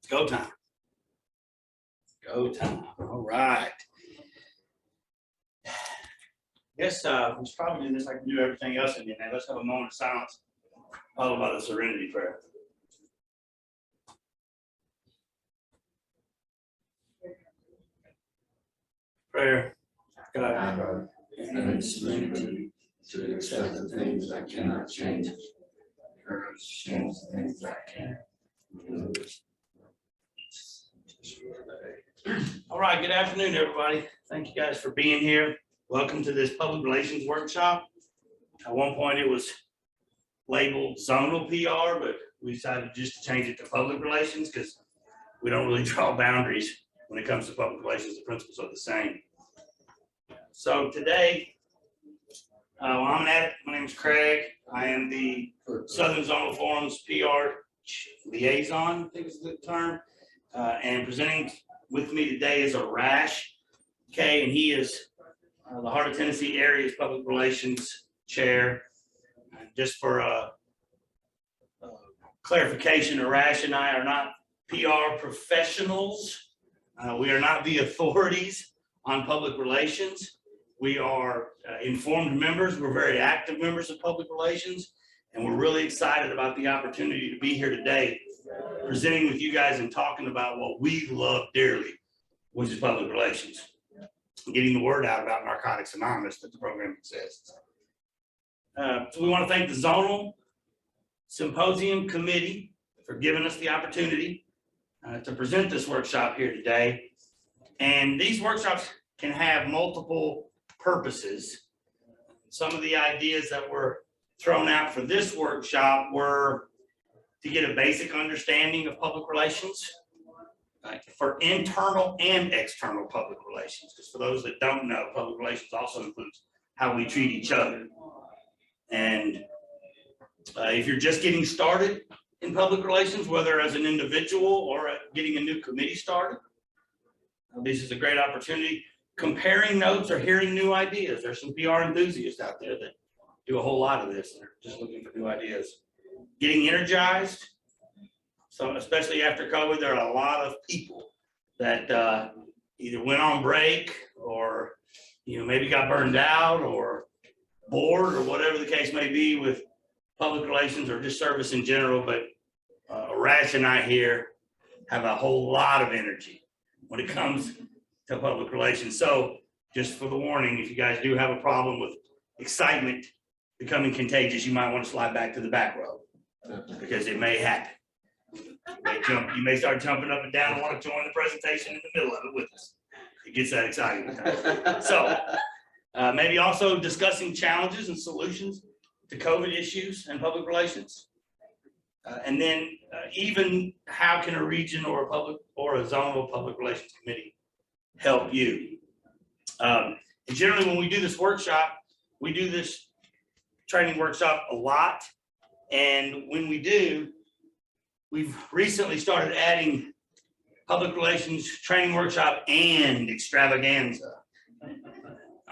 Go time. Go time. All right. Guess we should probably do this like we do everything else in the day. Let's have a moment of silence, followed by the serenity prayer. Prayer. God, and its serenity to accept the things I cannot change, courage to change the things I can. All right, good afternoon, everybody. Thank you guys for being here. Welcome to this public relations workshop. At one point it was labeled zonal PR, but we decided just to change it to public relations because we don't really draw boundaries when it comes to public relations. The principles are the same. So today, I'm an addict. My name is Craig. I am the Southern Zonal Forum's PR liaison, I think is the term. And presenting with me today is Arash K, and he is the Heart of Tennessee Area's Public Relations Chair. Just for clarification, Arash and I are not PR professionals. We are not the authorities on public relations. We are informed members. We're very active members of public relations, and we're really excited about the opportunity to be here today, presenting with you guys and talking about what we love dearly, which is public relations, getting the word out about Narcotics Anonymous, that the program exists. So we want to thank the Zonal Symposium Committee for giving us the opportunity to present this workshop here today. And these workshops can have multiple purposes. Some of the ideas that were thrown out for this workshop were to get a basic understanding of public relations, for internal and external public relations. Because for those that don't know, public relations also includes how we treat each other. And if you're just getting started in public relations, whether as an individual or getting a new committee started, this is a great opportunity. Comparing notes or hearing new ideas. There's some PR enthusiasts out there that do a whole lot of this. They're just looking for new ideas. Getting energized. So especially after COVID, there are a lot of people that either went on break or maybe got burned out or bored or whatever the case may be with public relations or just service in general. But Arash and I here have a whole lot of energy when it comes to public relations. So just for the warning, if you guys do have a problem with excitement becoming contagious, you might want to slide back to the back row because it may happen. You may start jumping up and down and want to join the presentation in the middle of it with us. It gets that exciting. So maybe also discussing challenges and solutions to COVID issues and public relations. And then even how can a region or a zonal public relations committee help you? And generally when we do this workshop, we do this training workshop a lot. And when we do, we've recently started adding public relations training workshop and extravaganza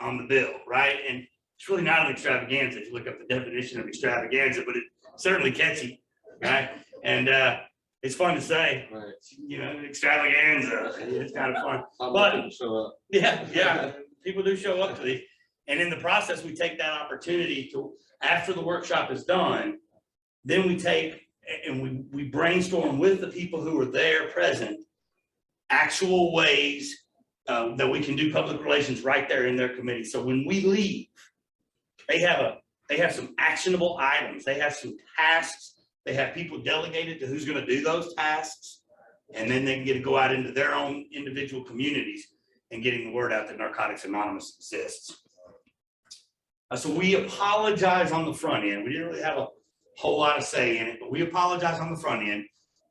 on the bill, right? And it's really not an extravaganza if you look up the definition of extravaganza, but it's certainly catchy, right? And it's fun to say, right. Extravaganza. It's kind of fun. But yeah, people do show up to these. And in the process, we take that opportunity to, after the workshop is done, then we take and we brainstorm with the people who are there present, actual ways that we can do public relations right there in their committee. So when we leave, they have some actionable items. They have some tasks. They have people delegated to who's going to do those tasks, and then they can get to go out into their own individual communities and getting the word out that Narcotics Anonymous exists. So we apologize on the front end. We didn't really have a whole lot of say in it, but we apologize on the front end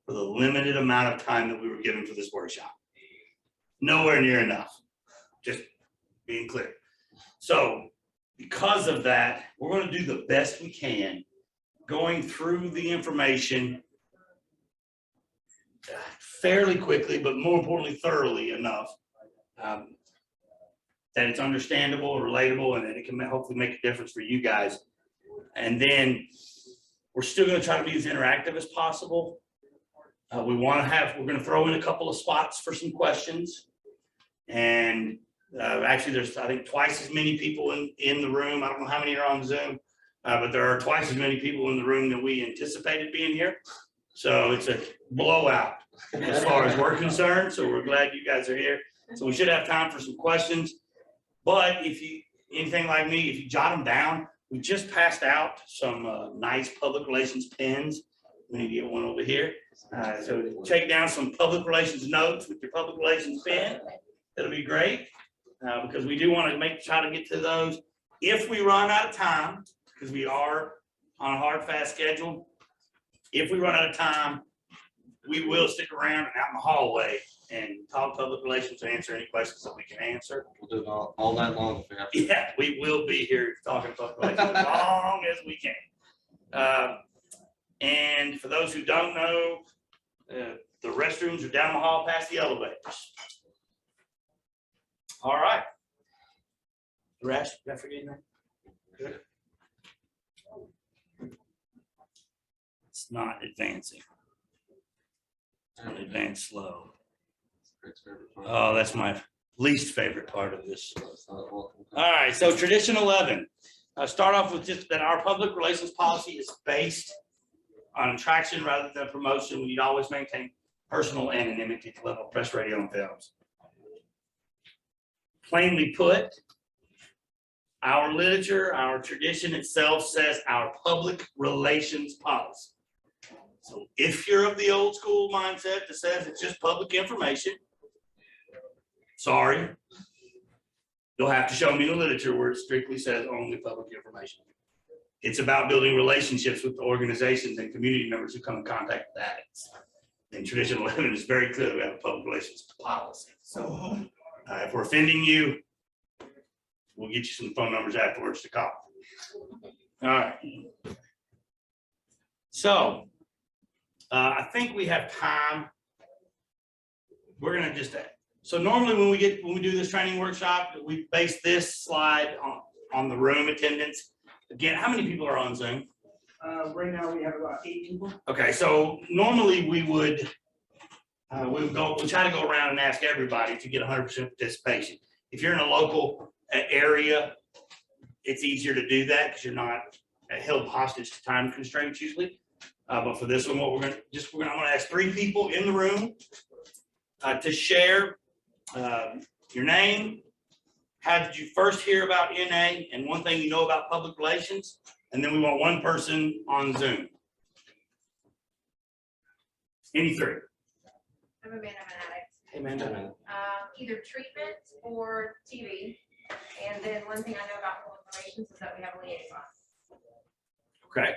for the limited amount of time that we were given for this workshop. Nowhere near enough, just being clear. So because of that, we're going to do the best we can going through the information fairly quickly, but more importantly, thoroughly enough that it's understandable, relatable, and that it can hopefully make a difference for you guys. And then we're still going to try to be as interactive as possible. we're going to throw in a couple of spots for some questions. And actually, there's, I think, twice as many people in the room. I don't know how many are on Zoom, but there are twice as many people in the room than we anticipated being here. So it's a blowout as far as we're concerned. So we're glad you guys are here. So we should have time for some questions. But if you, anything like me, if you jot them down, we just passed out some nice public relations pens. We need to get one over here. So take down some public relations notes with your public relations pen. That'll be great, because we do want to try to get to those. If we run out of time, because we are on a hard, fast schedule, if we run out of time, we will stick around and out in the hallway and talk public relations to answer any questions that we can answer. We'll do it all night long if we have to. Yeah, we will be here talking public relations as long as we can. And for those who don't know, the restrooms are down the hall past the elevators. All right. Rash, did I forget anything? Good. It's not advancing. Advance slow. Oh, that's my least favorite part of this. All right, so tradition 11. Start off with just that our public relations policy is based on attraction rather than promotion. We need to always maintain personal anonymity at the level of press, radio, and films. Plainly put, our literature, our tradition itself says our public relations policy. So if you're of the old school mindset that says it's just public information, sorry, you'll have to show me the literature where it strictly says only public information. It's about building relationships with the organizations and community members who come in contact with addicts. And tradition 11 is very clear that we have a public relations policy. So if we're offending you, we'll get you some phone numbers afterwards to call. All right. So I think we have time. We're gonna just, so normally when we do this training workshop, we base this slide on the room attendance. Again, how many people are on Zoom? Right now we have about 8 people. Okay, so normally we would try to go around and ask everybody to get 100% participation. If you're in a local area, it's easier to do that because you're not held hostage to time constraints usually. But for this one, what I'm gonna ask 3 people in the room to share your name, how did you first hear about NA, and one thing you know about public relations, and then we want 1 person on Zoom. Any 3? I'm Amanda, I'm an addict. Hey, Amanda. Either treatment or TV. And then one thing I know about public relations is that we have a liaison. Okay.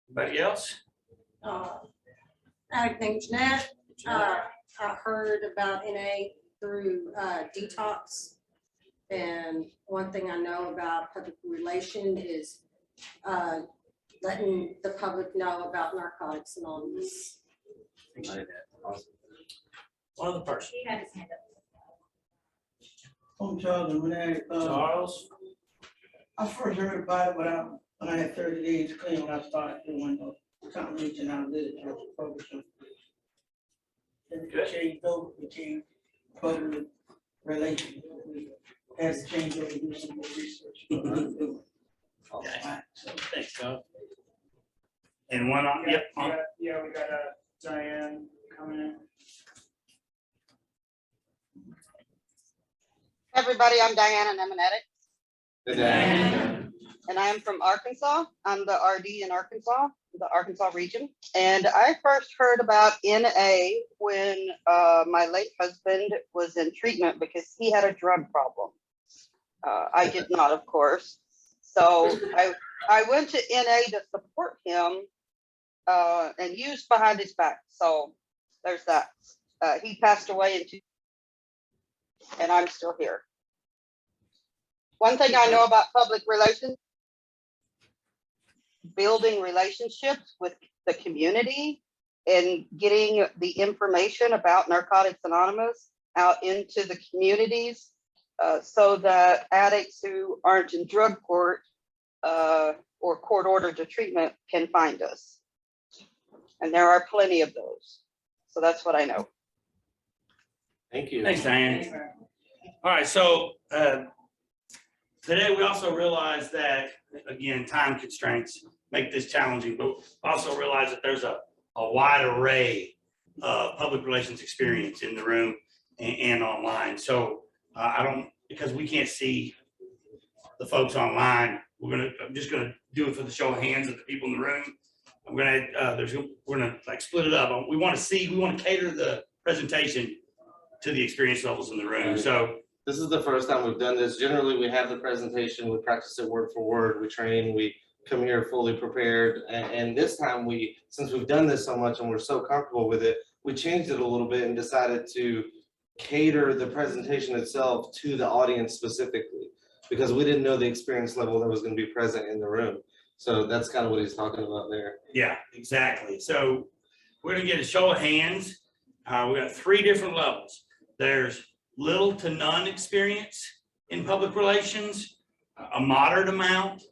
Anybody else? Addict named Jeanette. I heard about NA through Detox. And one thing I know about public relation is letting the public know about Narcotics Anonymous. One other person. He had his hand up. I'm Charles, and when Charles. I first heard about it when I had 30 days clean, when I started doing something reaching out literature publishing. Then it changed over, became public relations. We had to change over and do some more research. Okay. Thanks, Charles. And one on, yep. Yeah, we got Diane coming in. Everybody, I'm Diane and I'm an addict, Good day. and I am from Arkansas. I'm the RD in Arkansas, the Arkansas region. And I first heard about NA when my late husband was in treatment because he had a drug problem. I did not, of course. So I went to NA to support him and used behind his back. So there's that. He passed away in 2000, and I'm still here. One thing I know about public relations, building relationships with the community and getting the information about Narcotics Anonymous out into the communities so that addicts who aren't in drug court or court ordered to treatment can find us. And there are plenty of those. So that's what I know. Thank you. Thanks, Diane. All right, so today we also realize that, again, time constraints make this challenging, but also realize that there's a wide array of public relations experience in the room and online. So because we can't see the folks online, I'm just gonna do it for the show of hands of the people in the room. We're gonna like split it up. We want to cater the presentation to the experience levels in the room. So This is the first time we've done this. Generally, we have the presentation, we practice it word for word, we train, we come here fully prepared. And this time since we've done this so much and we're so comfortable with it, we changed it a little bit and decided to cater the presentation itself to the audience specifically, because we didn't know the experience level that was going to be present in the room. So that's kind of what he's talking about there. yeah, exactly. So we're gonna get a show of hands. We got 3 different levels. There's little to none experience in public relations, a moderate amount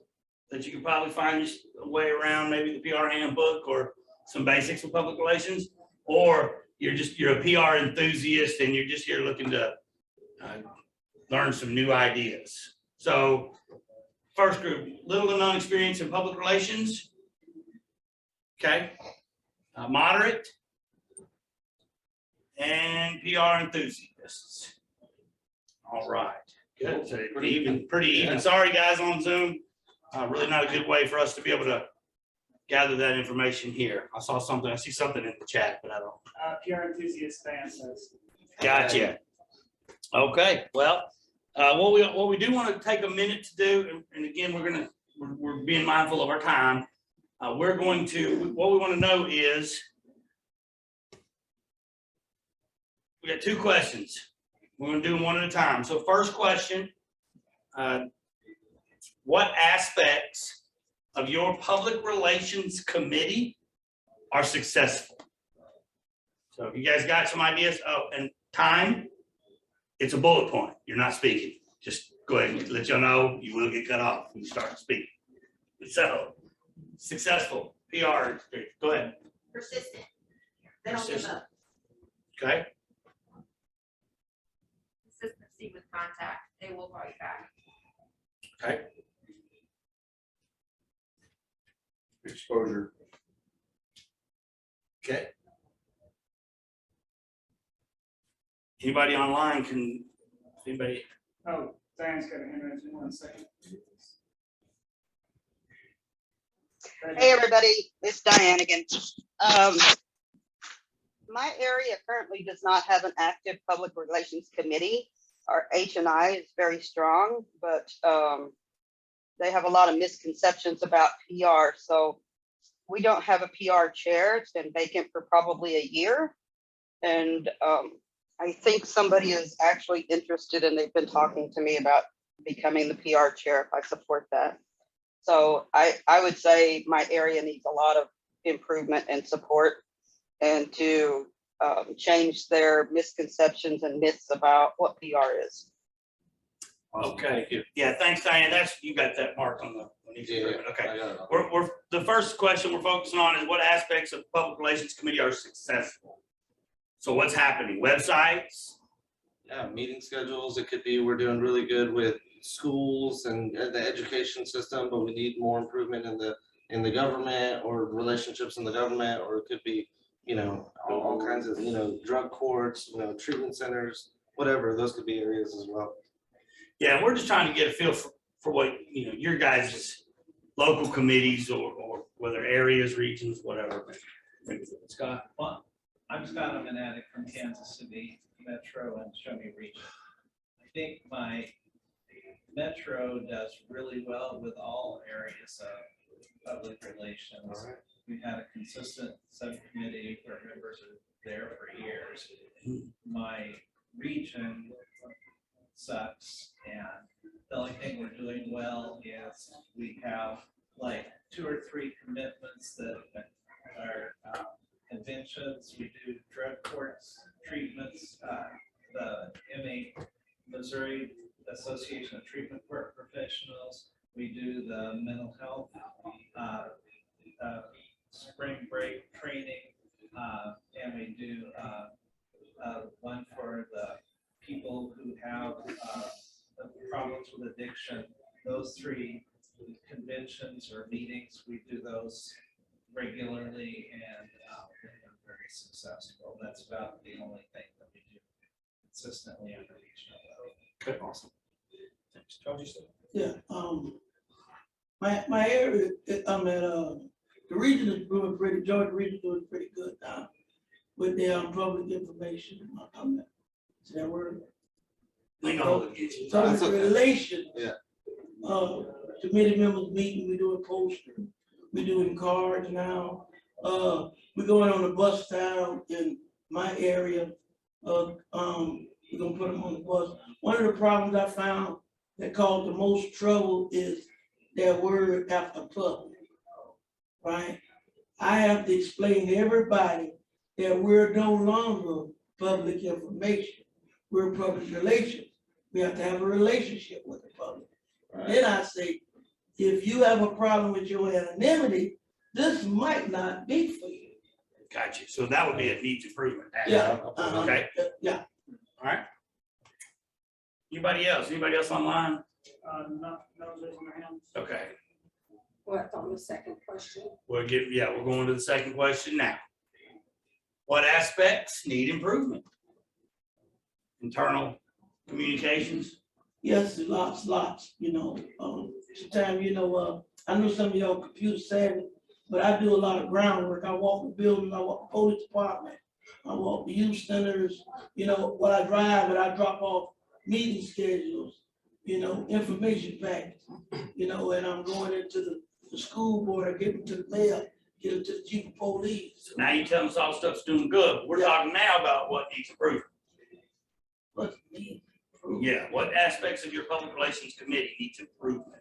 that you could probably find just a way around maybe the PR handbook or some basics of public relations, or you're a PR enthusiast and you're just here looking to learn some new ideas. So first group, little to none experience in public relations. Okay. Moderate and PR enthusiasts. All right. Good. So pretty even. Yeah. Sorry, guys, on Zoom. Really not a good way for us to be able to gather that information here. I see something in the chat, but I don't. PR enthusiast fan says. Gotcha. Okay, well, what we do want to take a minute to do, and again, we're being mindful of our time. What we want to know is, we got 2 questions. We're going to do them one at a time. So first question, what aspects of your public relations committee are successful? So if you guys got some ideas, and time, it's a bullet point. You're not speaking. Just go ahead and let y'all know you will get cut off when you start speaking. So successful PR, go ahead. Persistent. They don't give up. Okay. Consistency with contact. They will call you back. Okay. Exposure. Okay. Anybody online anybody? Oh, Diane's got a hand raised in 1 second. Hey, everybody, it's Diane again. My area currently does not have an active public relations committee. Our H&I is very strong, but they have a lot of misconceptions about PR. So we don't have a PR chair. It's been vacant for probably a year. And I think somebody is actually interested, and they've been talking to me about becoming the PR chair if I support that. So I would say my area needs a lot of improvement and support, and to change their misconceptions and myths about what PR is. Okay. Yeah. Thanks, Diane. You got that mark on the. Okay. We're the first question we're focusing on is what aspects of public relations committee are successful. So what's happening? Websites? Yeah, meeting schedules. It could be we're doing really good with schools and the education system, but we need more improvement in the government or relationships in the government, or it could be, all kinds of, drug courts, treatment centers, whatever. Those could be areas as well. Yeah, we're just trying to get a feel for what, your guys' local committees or whether areas, regions, whatever. Scott? Well, I'm Scott. I'm an addict from Kansas City Metro and Show Me Region. I think my Metro does really well with all areas of public relations. All right. We've had a consistent subcommittee where members are there for years. My region sucks, and the only thing we're doing well is we have like 2 or 3 commitments that are conventions. We do drug courts, treatments, the Missouri Association of Treatment Court Professionals. We do the mental health spring break training, and we do one for the people who have problems with addiction. Those 3 conventions or meetings, we do those regularly, and they're very successful. That's about the only thing that we do consistently on a regional level. Okay, awesome. Thanks. George, you said? Yeah, my area, I'm at, the region is doing pretty, Georgia region doing pretty good now with their public information. Is that word? Hang on, we'll get you. Public That's okay. relations. Yeah. Committee members meeting, we're doing posters, we're doing cards now. We're going on the bus town in my area. We're gonna put them on the bus. One of the problems I found that caused the most trouble is that word after public, right? I have to explain to everybody that we're no longer public information. We're public relations. We have to have a relationship with the public. Then I say, if you have a problem with your anonymity, this might not be for you. Got you. So that would be a needs improvement. Yeah. Okay. Yeah. All right. Anybody else? Anybody else online? No, there's my hands. Okay. What on the second question? We're going to the second question now. What aspects need improvement? Internal communications? Yes, lots, sometimes, I know some of y'all computer savvy, but I do a lot of groundwork. I walk the buildings, I walk the police department, I walk the youth centers, while I drive and I drop off meeting schedules, information packets, and I'm going into the school board, I get them to the mayor, get them to the chief of police. So now you telling us all stuff's doing good. We're talking now about what needs improvement. What needs improvement? Yeah, what aspects of your public relations committee needs improvement?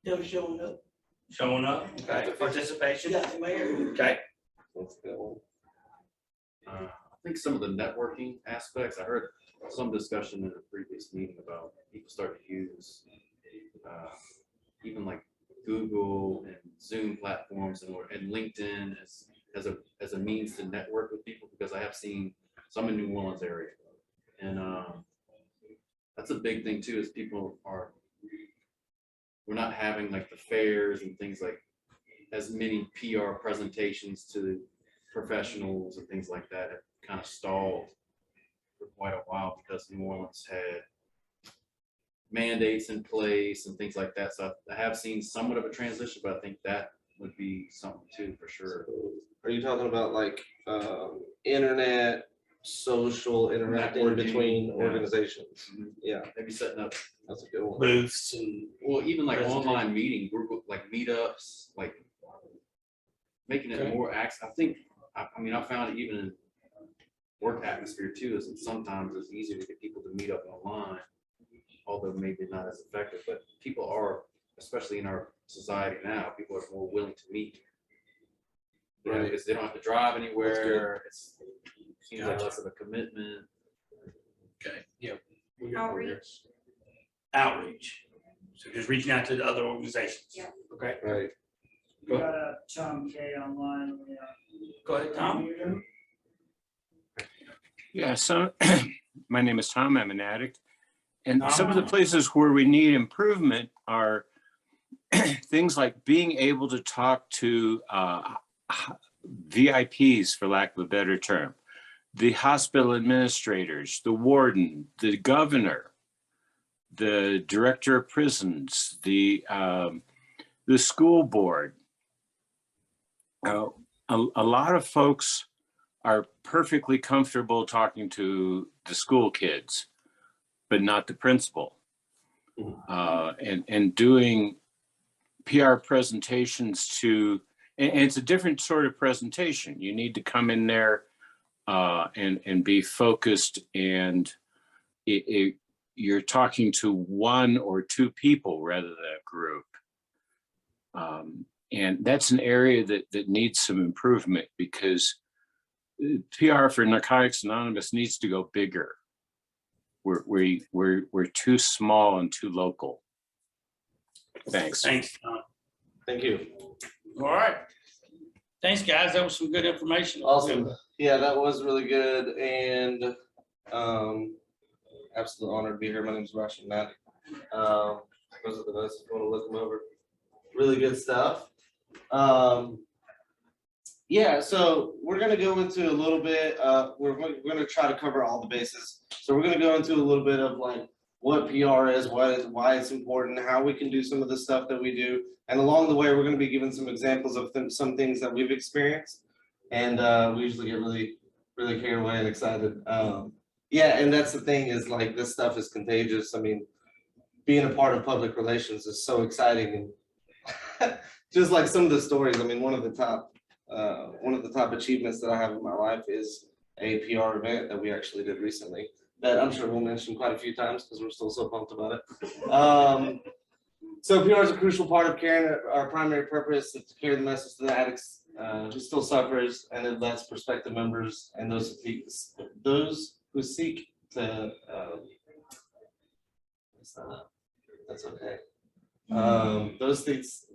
Them showing up. Showing up, okay, participation, Yeah, in my area. okay. I think some of the networking aspects, I heard some discussion in a previous meeting about people start to use even like Google and Zoom platforms and LinkedIn as a means to network with people, because I have seen some in New Orleans area. And that's a big thing too, is we're not having like the fairs and things like as many PR presentations to professionals and things like that have kind of stalled for quite a while because New Orleans had mandates in place and things like that. So I have seen somewhat of a transition, but I think that would be something too, for sure. Are you talking about like internet, social interacting Networking, between yeah. organizations? Yeah, Maybe setting up, that's a good one. Booths and, well, even like Presentation. online meeting, group, like meetups, like making it Okay. more access. I mean, I found it even in work atmosphere too, is that sometimes it's easier to get people to meet up online, although maybe not as effective, but people are, especially in our society now, people are more willing to meet. Right. Because they don't have to drive anywhere. It seems like less of a commitment. okay, yeah. Outreach. Outreach. So just reaching out to the other organizations. Yeah. Okay, Right. go We ahead. got Tom K online. Go ahead, Tom. Yeah, so my name is Tom, I'm an addict. And Tom. some of the places where we need improvement are things like being able to talk to VIPs, for lack of a better term, the hospital administrators, the warden, the governor, the director of prisons, the school board. A lot of folks are perfectly comfortable talking to the school kids, but not the principal. And doing PR presentations to, and it's a different sort of presentation. You need to come in there and be focused, and you're talking to one or two people rather than a group. And that's an area that needs some improvement, because PR for Narcotics Anonymous needs to go bigger. We're too small and too local. Thanks. Thanks, Tom. Thank you. All right. Thanks, guys. That was some good information. Awesome. Yeah, that was really good, and absolute honor to be here. My name is Russian Matt. Those are the notes if you want to look them over. Really good stuff. Yeah, so we're gonna go into a little bit. We're gonna try to cover all the bases. So we're gonna go into a little bit of like what PR is, why it's important, how we can do some of the stuff that we do, and along the way, we're gonna be giving some examples of some things that we've experienced, and we usually get really carried away and excited. Yeah, and that's the thing is like this stuff is contagious. I mean, being a part of public relations is so exciting, and just like some of the stories. I mean, one of the top achievements that I have in my life is a PR event that we actually did recently that I'm sure we'll mention quite a few times because we're still so pumped about it. So PR is a crucial part of caring. Our primary purpose is to carry the message to the addicts who still suffers, and it lets prospective members and those who seek to that's okay.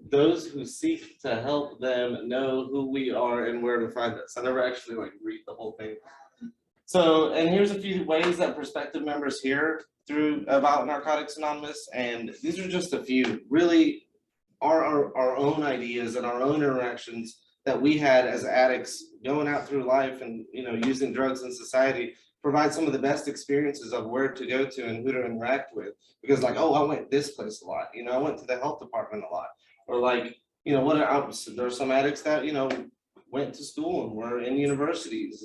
Those who seek to help them know who we are and where to find us. I never actually like read the whole thing. So, and here's a few ways that prospective members hear about Narcotics Anonymous, and these are just a few. Really, our own ideas and our own interactions that we had as addicts going out through life and using drugs in society provide some of the best experiences of where to go to and who to interact with. Because like, oh, I went this place a lot. I went to the health department a lot. Or like, there's some addicts that, went to school and were in universities.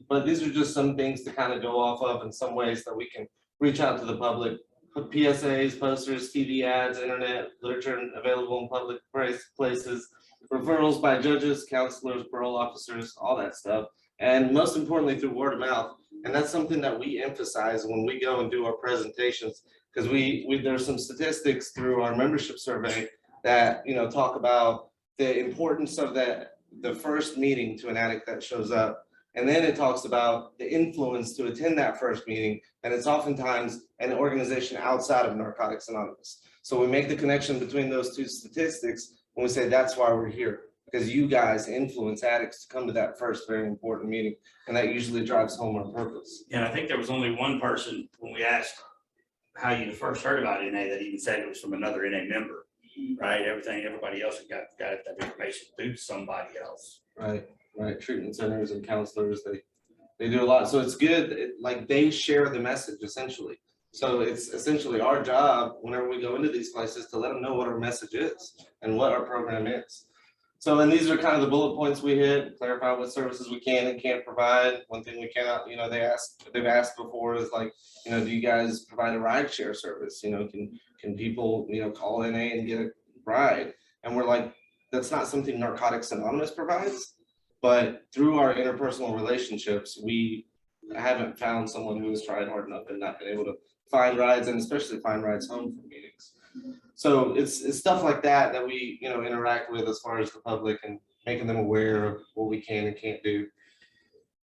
But these are just some things to kind of go off of in some ways that we can reach out to the public. Put PSAs, posters, TV ads, internet, literature available in public places, referrals by judges, counselors, parole officers, all that stuff. And most importantly, through word of mouth. And that's something that we emphasize when we go and do our presentations, because there's some statistics through our membership survey that talk about the importance of the first meeting to an addict that shows up. And then it talks about the influence to attend that first meeting, and it's oftentimes an organization outside of Narcotics Anonymous. So we make the connection between those two statistics when we say that's why we're here, because you guys influence addicts to come to that first very important meeting, and that usually drives home our purpose. And I think there was only one person when we asked how you first heard about NA that even said it was from another NA member, right? Everybody else got that information through somebody else. Right. Treatment centers and counselors, they do a lot. So it's good, like they share the message essentially. So it's essentially our job whenever we go into these places to let them know what our message is and what our program is. So, and these are kind of the bullet points we hit, clarify what services we can and can't provide. One thing we cannot, they've asked before is like, do you guys provide a ride share service? Can people, call NA and get a ride? And we're like, that's not something Narcotics Anonymous provides, but through our interpersonal relationships, we haven't found someone who has tried hard enough and not been able to find rides, and especially find rides home from meetings. So it's stuff like that we interact with as far as the public and making them aware of what we can and can't do.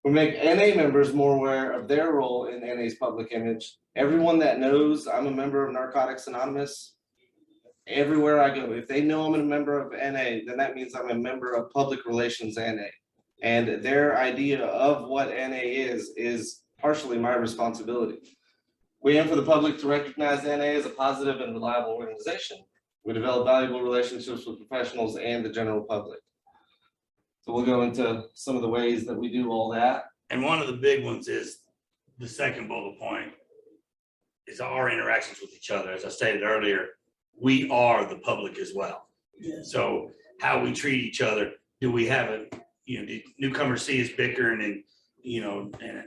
We make NA members more aware of their role in NA's public image. Everyone that knows I'm a member of Narcotics Anonymous, everywhere I go, if they know I'm a member of NA, then that means I'm a member of Public Relations NA. And their idea of what NA is partially my responsibility. We aim for the public to recognize NA as a positive and reliable organization. We develop valuable relationships with professionals and the general public. So we'll go into some of the ways that we do all that. And one of the big ones is the second bullet point is our interactions with each other. As I stated earlier, we are the public as well. Yeah. So how we treat each other, do we have do newcomers see us bickering and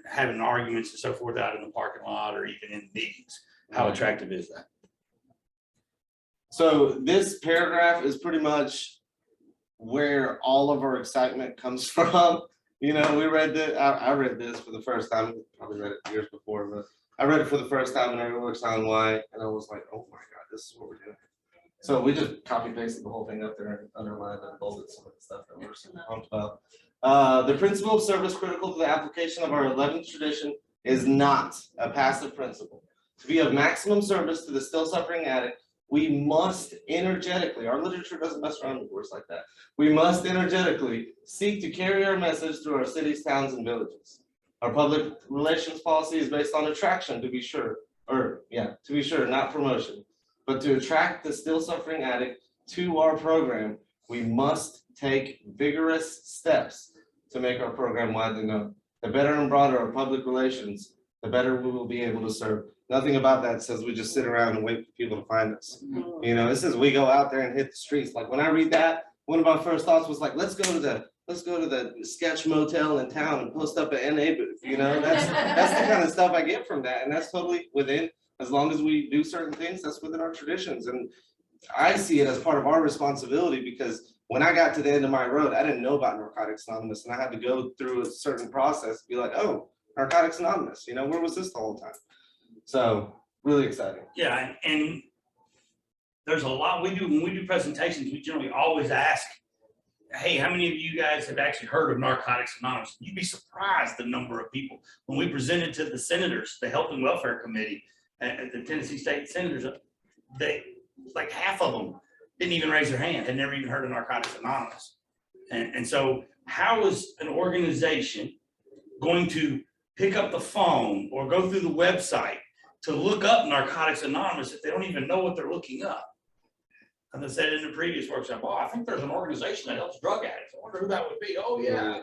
having arguments and so forth out in the parking lot or even in meetings? How attractive is that? So this paragraph is pretty much where all of our excitement comes from. We read this, I read this for the first time, probably read it years before, but I read it for the first time and I worked on why, and I was like, oh my God, this is what we're doing. So we just copy pasted the whole thing up there and underlined and bolded some of the stuff that we're super pumped about. The principle of service critical to the application of our 11th tradition is not a passive principle. To be of maximum service to the still suffering addict, we must energetically, our literature doesn't mess around with words like that. We must energetically seek to carry our message through our cities, towns, and villages. Our public relations policy is based on attraction, to be sure, not promotion. But to attract the still suffering addict to our program, we must take vigorous steps to make our program widely known. The better and broader our public relations, the better we will be able to serve. Nothing about that says we just sit around and wait for people to find us. You know, it says we go out there and hit the streets. Like when I read that, one of my first thoughts was like, let's go to the sketch motel in town and post up an NA booth. You know, that's the kind of stuff I get from that. And that's totally within, as long as we do certain things, that's within our traditions. And I see it as part of our responsibility, because when I got to the end of my road, I didn't know about Narcotics Anonymous, and I had to go through a certain process to be like, oh, Narcotics Anonymous, you know, where was this the whole time? So really exciting. Yeah, and there's a lot we do when we do presentations. We generally always ask, hey, how many of you guys have actually heard of Narcotics Anonymous? You'd be surprised the number of people. When we presented to the senators, the Health and Welfare Committee, at the Tennessee State Senators, they, like half of them didn't even raise their hand, had never even heard of Narcotics Anonymous. And so how is an organization going to pick up the phone or go through the website to look up Narcotics Anonymous if they don't even know what they're looking up? And I said in the previous workshop, oh, I think there's an organization that helps drug addicts. I wonder who that would be. Oh, yeah.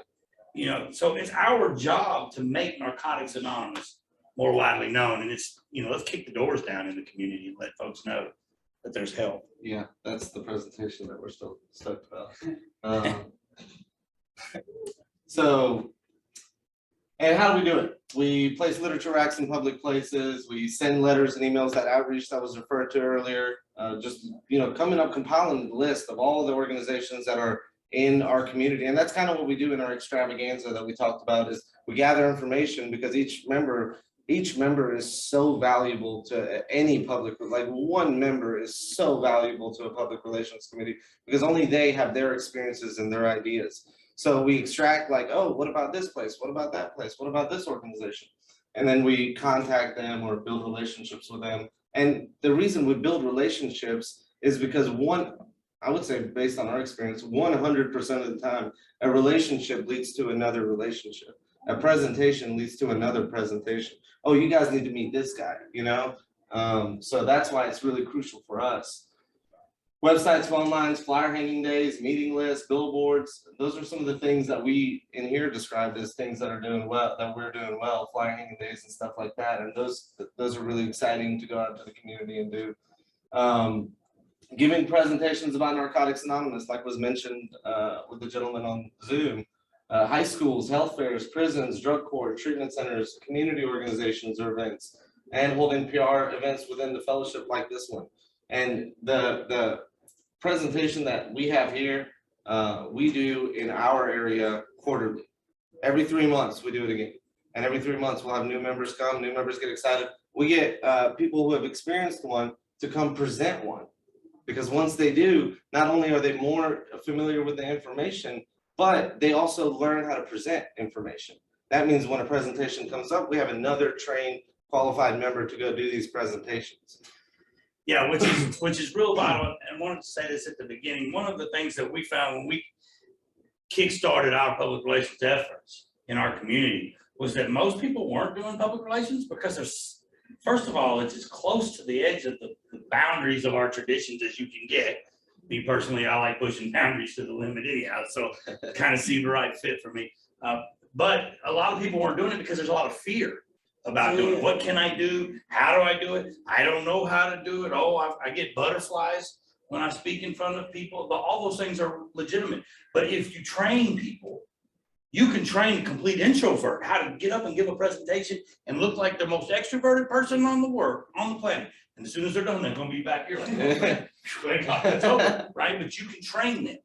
You know, so it's our job to make Narcotics Anonymous more widely known. And it's, you know, let's kick the doors down in the community and let folks know that there's help. Yeah, that's the presentation that we're still stoked about. So, and how do we do it? We place literature racks in public places. We send letters and emails, that outreach that was referred to earlier. Just, you know, compiling the list of all the organizations that are in our community. And that's kind of what we do in our extravaganza that we talked about, is we gather information, because each member is so valuable to any public, like one member is so valuable to a public relations committee, because only they have their experiences and their ideas. So we extract like, oh, what about this place? What about that place? What about this organization? And then we contact them or build relationships with them. And the reason we build relationships is because I would say based on our experience, 100% of the time, a relationship leads to another relationship. A presentation leads to another presentation. Oh, you guys need to meet this guy, you know? So that's why it's really crucial for us. Websites, phone lines, flyer hanging days, meeting lists, billboards. Those are some of the things that we in here described as things that are doing well, that we're doing well, flyer hanging days and stuff like that. And those are really exciting to go out to the community and do. Giving presentations about Narcotics Anonymous, like was mentioned with the gentleman on Zoom. High schools, health fairs, prisons, drug court, treatment centers, community organizations or events, and holding PR events within the fellowship like this one. And the presentation that we have here, we do in our area quarterly. Every 3 months we do it again. And every 3 months we'll have new members come, new members get excited. We get people who have experienced one to come present one. Because once they do, not only are they more familiar with the information, but they also learn how to present information. That means when a presentation comes up, we have another trained, qualified member to go do these presentations. Yeah, which is real vital. And I wanted to say this at the beginning. One of the things that we found when we kickstarted our public relations efforts in our community was that most people weren't doing public relations because there's, first of all, it's as close to the edge of the boundaries of our traditions as you can get. Me personally, I like pushing boundaries to the limit anyhow, so it kind of seemed the right fit for me. But a lot of people weren't doing it because there's a lot of fear about doing it. What can I do? How do I do it? I don't know how to do it. Oh, I get butterflies when I speak in front of people. But all those things are legitimate. But if you train people, you can train a complete introvert how to get up and give a presentation and look like the most extroverted person on the planet. And as soon as they're done, they're going to be back here like, it's over, right? But you can train them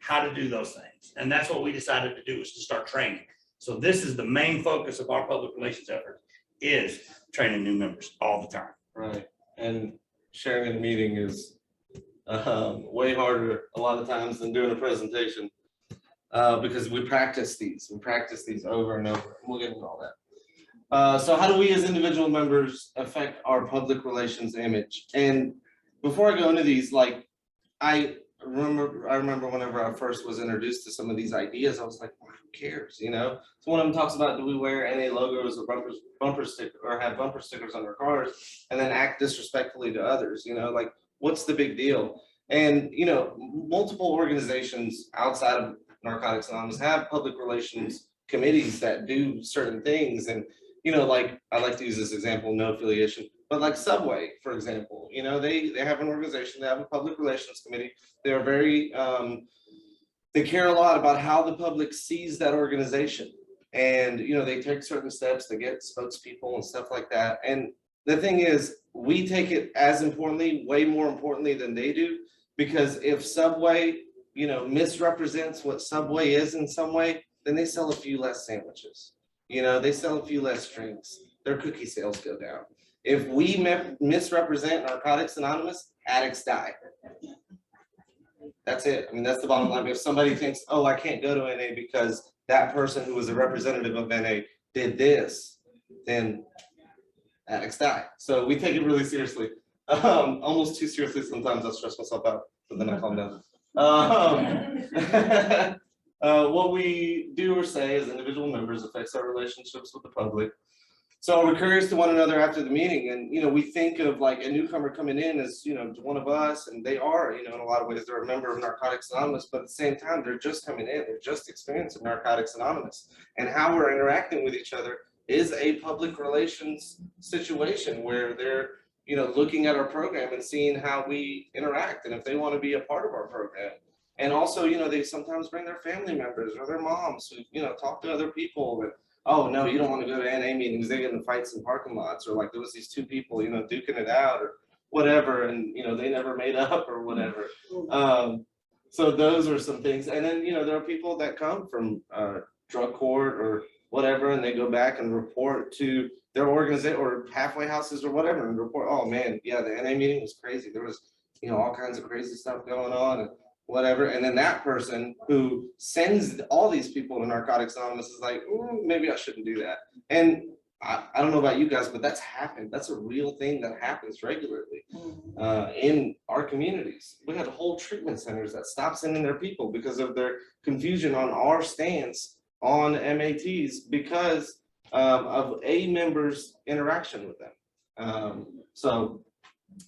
how to do those things. And that's what we decided to do, is to start training. So this is the main focus of our public relations effort, is training new members all the time. Right. And sharing a meeting is way harder a lot of times than doing a presentation because we practice these. We practice these over and over. We'll get into all that. So how do we as individual members affect our public relations image? And before I go into these, like, I remember whenever I first was introduced to some of these ideas, I was like, well, who cares, you know? So one of them talks about, do we wear NA logos or bumper sticker, or have bumper stickers on our cars and then act disrespectfully to others, you know, like, what's the big deal? And, you know, multiple organizations outside of Narcotics Anonymous have public relations committees that do certain things. And, you know, like, I like to use this example, no affiliation, but like Subway, for example, you know, they have an organization, they have a public relations committee. They're very, they care a lot about how the public sees that organization. And, you know, they take certain steps to get spokespeople and stuff like that. And the thing is, we take it as importantly, way more importantly than they do, because if Subway, you know, misrepresents what Subway is in some way, then they sell a few less sandwiches. You know, they sell a few less drinks, their cookie sales go down. If we misrepresent Narcotics Anonymous, addicts die. That's it. I mean, that's the bottom line. If somebody thinks, oh, I can't go to NA because that person who was a representative of NA did this, then addicts die. So we take it really seriously. Almost too seriously sometimes. I stress myself out, but then I calm down. What we do or say as individual members affects our relationships with the public. So we're curious to one another after the meeting, and, you know, we think of like a newcomer coming in as, you know, one of us, and they are, you know, in a lot of ways, they're a member of Narcotics Anonymous, but at the same time, they're just coming in, they're just experiencing Narcotics Anonymous. And how we're interacting with each other is a public relations situation where they're, you know, looking at our program and seeing how we interact, and if they want to be a part of our program. And also, you know, they sometimes bring their family members or their moms who, you know, talk to other people. And, oh, no, you don't want to go to NA meetings, they get in fights in parking lots, or like there was these two people, you know, duking it out or whatever, and, you know, they never made up or whatever. So those are some things. And then, you know, there are people that come from drug court or whatever, and they go back and report to their organization or halfway houses or whatever, and report, oh man, yeah, the NA meeting was crazy. There was, you know, all kinds of crazy stuff going on and whatever. And then that person who sends all these people to Narcotics Anonymous is like, maybe I shouldn't do that. And I don't know about you guys, but that's happened. That's a real thing that happens regularly in our communities. We had whole treatment centers that stopped sending their people because of their confusion on our stance on MATs because of a member's interaction with them. So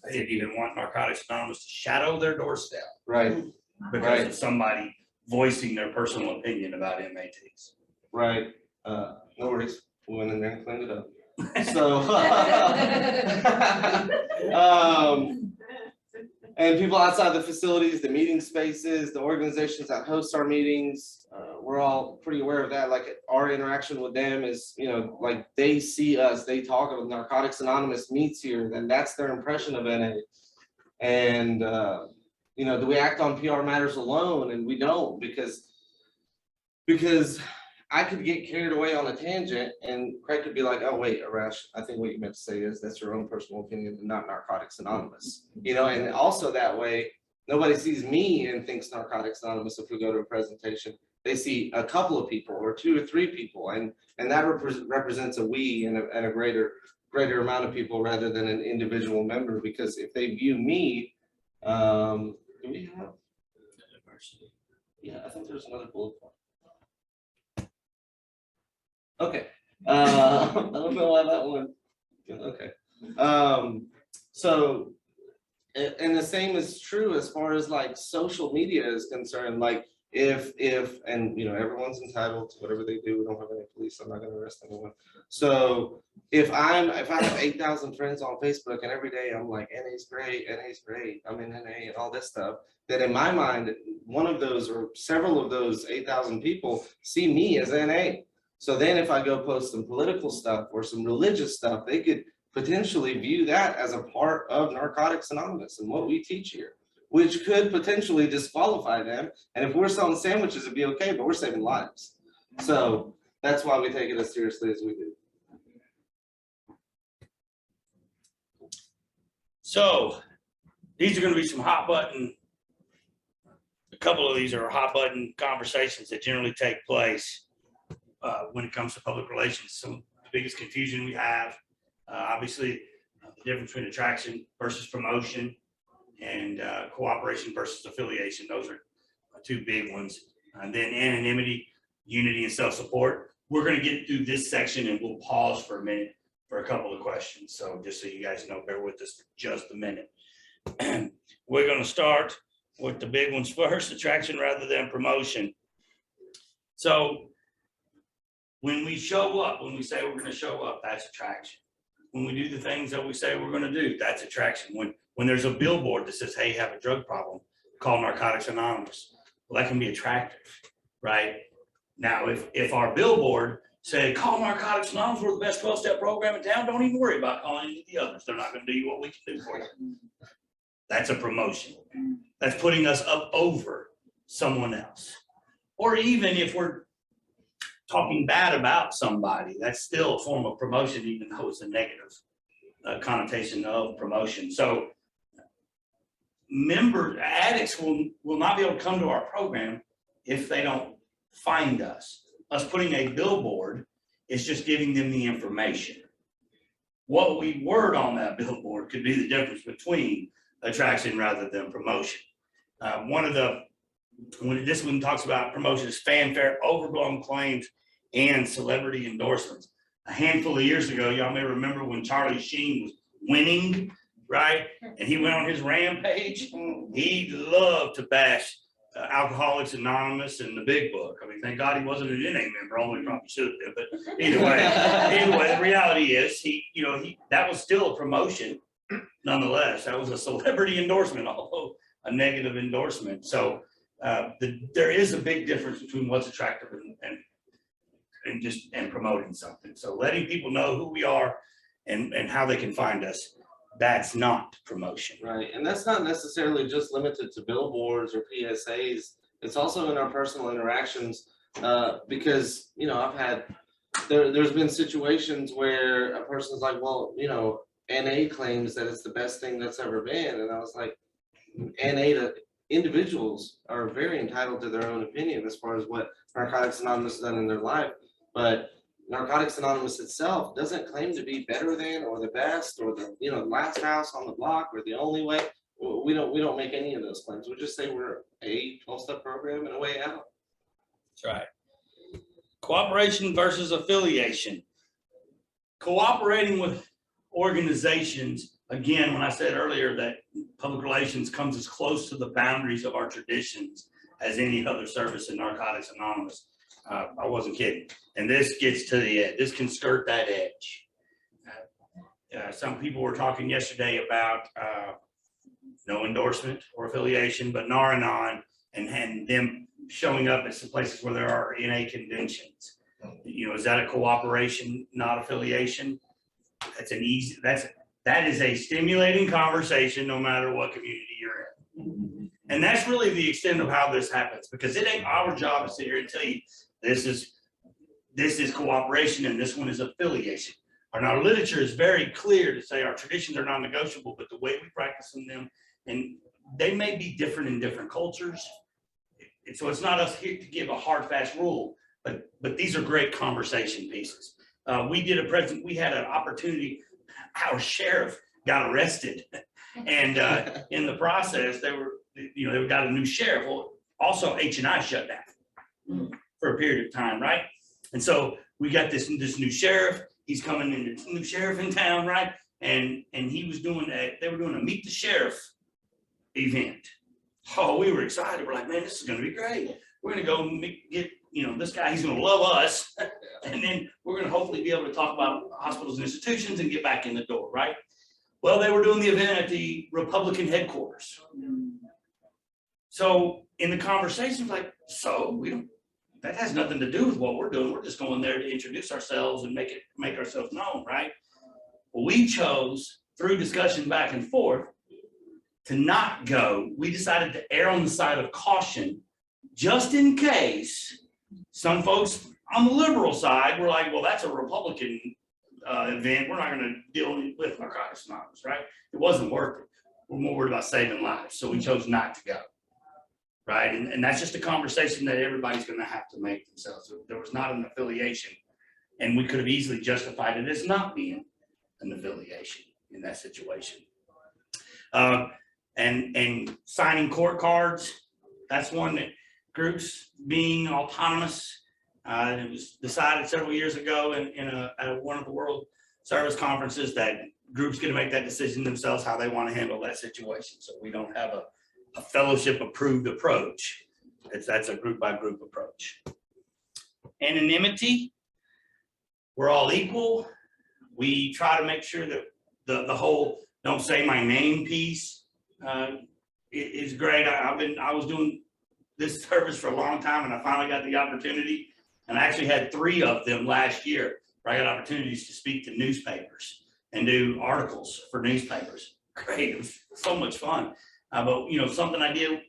They didn't even want Narcotics Anonymous to shadow their doorstep right, because of somebody voicing their personal opinion about MATs. right. No worries. We went in there and cleaned it up. So, and people outside the facilities, the meeting spaces, the organizations that host our meetings, we're all pretty aware of that. Like our interaction with them is, you know, like they see us, they talk about Narcotics Anonymous meets here, then that's their impression of NA. And, you know, do we act on PR matters alone? And we don't, because I could get carried away on a tangent and Craig could be like, oh, wait, Arash, I think what you meant to say is that's your own personal opinion and not Narcotics Anonymous. You know, and also that way, nobody sees me and thinks Narcotics Anonymous if we go to a presentation. They see a couple of people or 2 or 3 people, and that represents a we and a greater amount of people rather than an individual member, because if they view me, do we have? Yeah, I think there's another bullet point. Okay, I don't know why that one, okay. So, and the same is true as far as like social media is concerned. Like if, and you know, everyone's entitled to whatever they do. We don't have any police, I'm not gonna arrest anyone. So if I have 8,000 friends on Facebook and every day I'm like, NA's great, I'm in NA and all this stuff, then in my mind, one of those or several of those 8,000 people see me as NA. So then if I go post some political stuff or some religious stuff, they could potentially view that as a part of Narcotics Anonymous and what we teach here, which could potentially disqualify them. And if we're selling sandwiches, it'd be okay, but we're saving lives. So that's why we take it as seriously as we do. So these are going to be some hot button. A couple of these are hot button conversations that generally take place when it comes to public relations. Some of the biggest confusion we have, obviously, the difference between attraction versus promotion. and cooperation versus affiliation. Those are two big ones. And then anonymity, unity, and self-support. We're going to get through this section and we'll pause for a minute for a couple of questions. So just so you guys know, bear with us for just a minute. We're going to start with the big ones first, attraction rather than promotion. So when we show up, when we say we're going to show up, that's attraction. When we do the things that we say we're going to do, that's attraction. When there's a billboard that says, hey, you have a drug problem, call Narcotics Anonymous. Well, that can be attractive, right? Now, if our billboard said, call Narcotics Anonymous, we're the best 12-step program in town, don't even worry about calling any of the others. They're not going to do what we can do for you. That's a promotion. That's putting us up over someone else. Or even if we're talking bad about somebody, that's still a form of promotion, even though it's a negative connotation of promotion. So addicts will not be able to come to our program if they don't find us. Us putting a billboard is just giving them the information. What we word on that billboard could be the difference between attraction rather than promotion. When this one talks about promotion is fanfare, overblown claims, and celebrity endorsements. A handful of years ago, y'all may remember when Charlie Sheen was winning, right? And he went on his rampage. He loved to bash Alcoholics Anonymous and the Big Book. I mean, thank God he wasn't an NA member, although he probably should have been. But anyway, the reality is that was still a promotion nonetheless. That was a celebrity endorsement, although a negative endorsement. So there is a big difference between what's attractive and promoting something. So letting people know who we are and how they can find us, that's not promotion. Right, and that's not necessarily just limited to billboards or PSAs. It's also in our personal interactions, because, there's been situations where a person's like, well, NA claims that it's the best thing that's ever been. And I was like, individuals are very entitled to their own opinion as far as what Narcotics Anonymous has done in their life. But Narcotics Anonymous itself doesn't claim to be better than or the best or the last house on the block or the only way. We don't make any of those claims. We just say we're a 12-step program and a way out. That's right. Cooperation versus affiliation. Cooperating with organizations, again, when I said earlier that public relations comes as close to the boundaries of our traditions as any other service in Narcotics Anonymous, I wasn't kidding. And this gets to the edge. This can skirt that edge. Some people were talking yesterday about no endorsement or affiliation, but Nar-Anon and them showing up at some places where there are NA conventions. Is that a cooperation, not affiliation? That is a stimulating conversation no matter what community you're in. And that's really the extent of how this happens, because it ain't our job to sit here and tell you this is cooperation and this one is affiliation. And our literature is very clear to say our traditions are non-negotiable, but the way we practice them, and they may be different in different cultures. And so it's not us here to give a hard, fast rule, but these are great conversation pieces. We had an opportunity. Our sheriff got arrested, and in the process, they got a new sheriff. Well, also H&I shut down for a period of time, right? And so we got this new sheriff. He's coming in, this new sheriff in town, right? And they were doing a meet the sheriff event. Oh, we were excited. We're like, man, this is going to be great. We're going to go get this guy. He's going to love us, and then we're going to hopefully be able to talk about hospitals and institutions and get back in the door, right? Well, they were doing the event at the Republican headquarters. So in the conversation, like, that has nothing to do with what we're doing. We're just going there to introduce ourselves and make ourselves known, right? Well, we chose, through discussion back and forth, to not go. We decided to err on the side of caution, just in case some folks on the liberal side were like, well, that's a Republican event. We're not going to deal with Narcotics Anonymous, right? It wasn't worth it. We're more worried about saving lives. So we chose not to go. Right. And that's just a conversation that everybody's going to have to make themselves. So there was not an affiliation, and we could have easily justified it as not being an affiliation in that situation. And and signing court cards. That's one that groups being autonomous. It was decided several years ago at one of the World Service Conferences that groups get to make that decision themselves, how they want to handle that situation. So we don't have a fellowship approved approach. That's a group by group approach. Anonymity, we're all equal. We try to make sure that the whole don't say my name piece is great. I was doing this service for a long time, and I finally got the opportunity, and I actually had 3 of them last year where I got opportunities to speak to newspapers and do articles for newspapers. Great, it was so much fun. But something I did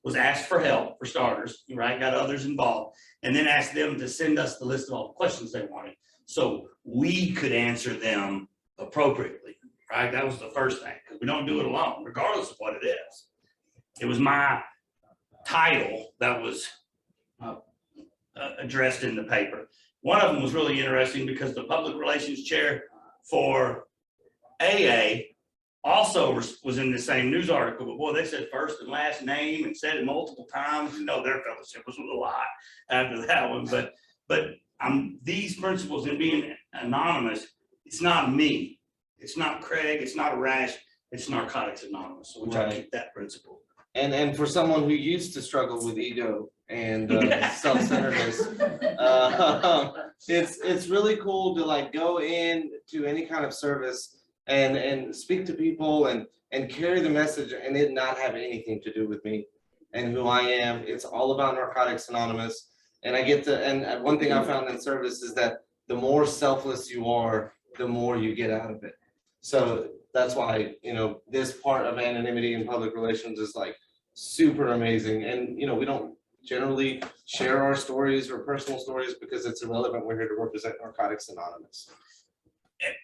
was ask for help for starters, right? Got others involved, and then asked them to send us the list of all the questions they wanted, so we could answer them appropriately, right? That was the first thing, because we don't do it alone, regardless of what it is. It was my title that was addressed in the paper. One of them was really interesting because the public relations chair for AA also was in the same news article, but boy, they said first and last name and said it multiple times. Their fellowship was a lot after that one, but these principles in being anonymous, it's not me, it's not Craig, it's not Rash, it's Narcotics Anonymous. So we try to keep that principle. And for someone who used to struggle with ego and self-centeredness, it's really cool to like go in to any kind of service and speak to people and carry the message and it not have anything to do with me and who I am. It's all about Narcotics Anonymous. And I get to, and one thing I found in service is that the more selfless you are, the more you get out of it. So that's why, this part of anonymity in public relations is like super amazing. And, we don't generally share our stories or personal stories because it's irrelevant. We're here to represent Narcotics Anonymous.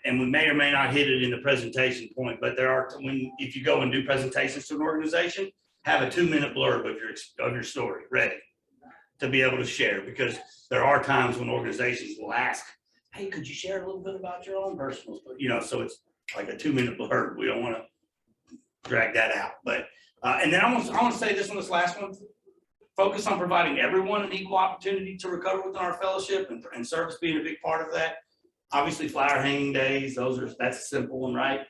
And we may or may not hit it in the presentation point, but if you go and do presentations to an organization, have a 2-minute blurb of your story ready to be able to share, because there are times when organizations will ask, hey, could you share a little bit about your own personal story? So it's like a 2-minute blurb. We don't want to drag that out. But and then I want to say this last one, focus on providing everyone an equal opportunity to recover within our fellowship, and service being a big part of that. Obviously, flower hanging days, that's a simple one, right?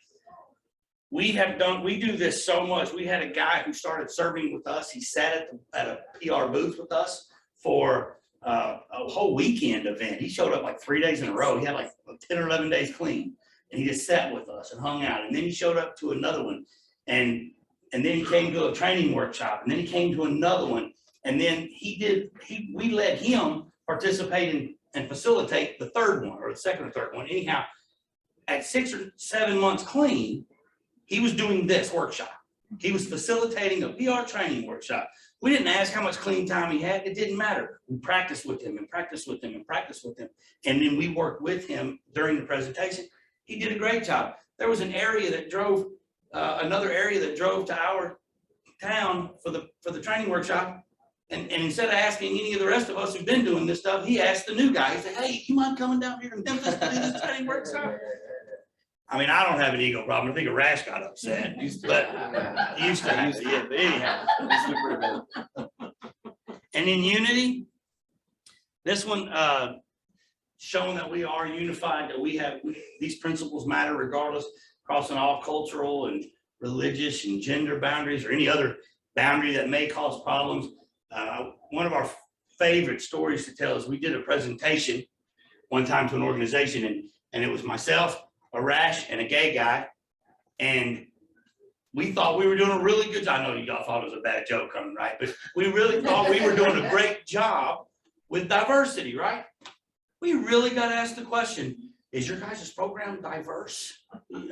We do this so much. We had a guy who started serving with us. He sat at a PR booth with us for a whole weekend event. He showed up like 3 days in a row. He had like 10 or 11 days clean, and he just sat with us and hung out. And then he showed up to another one, and then he came to a training workshop, and then he came to another one, and then we let him participate and facilitate the third one, or the second or third one. Anyhow, at 6 or 7 months clean, he was doing this workshop. He was facilitating a PR training workshop. We didn't ask how much clean time he had. It didn't matter. We practiced with him and practiced with him and practiced with him. And then we worked with him during the presentation. He did a great job. There was an area that drove, another area that drove to our town for the training workshop. And instead of asking any of the rest of us who've been doing this stuff, he asked the new guy. He said, hey, you mind coming down here to Memphis to do this training workshop? I mean, I don't have an ego problem. I think a Rash got upset, but used to have it. Yeah, but anyhow. And in unity, this one showing that we are unified, that these principles matter regardless, crossing all cultural and religious and gender boundaries or any other boundary that may cause problems. One of our favorite stories to tell is we did a presentation one time to an organization, and it was myself, a Rash, and a gay guy, and we thought we were doing a really good job. I know y'all thought it was a bad joke coming, right? But we really thought we were doing a great job with diversity, right? We really got to ask the question, is your guys' program diverse? You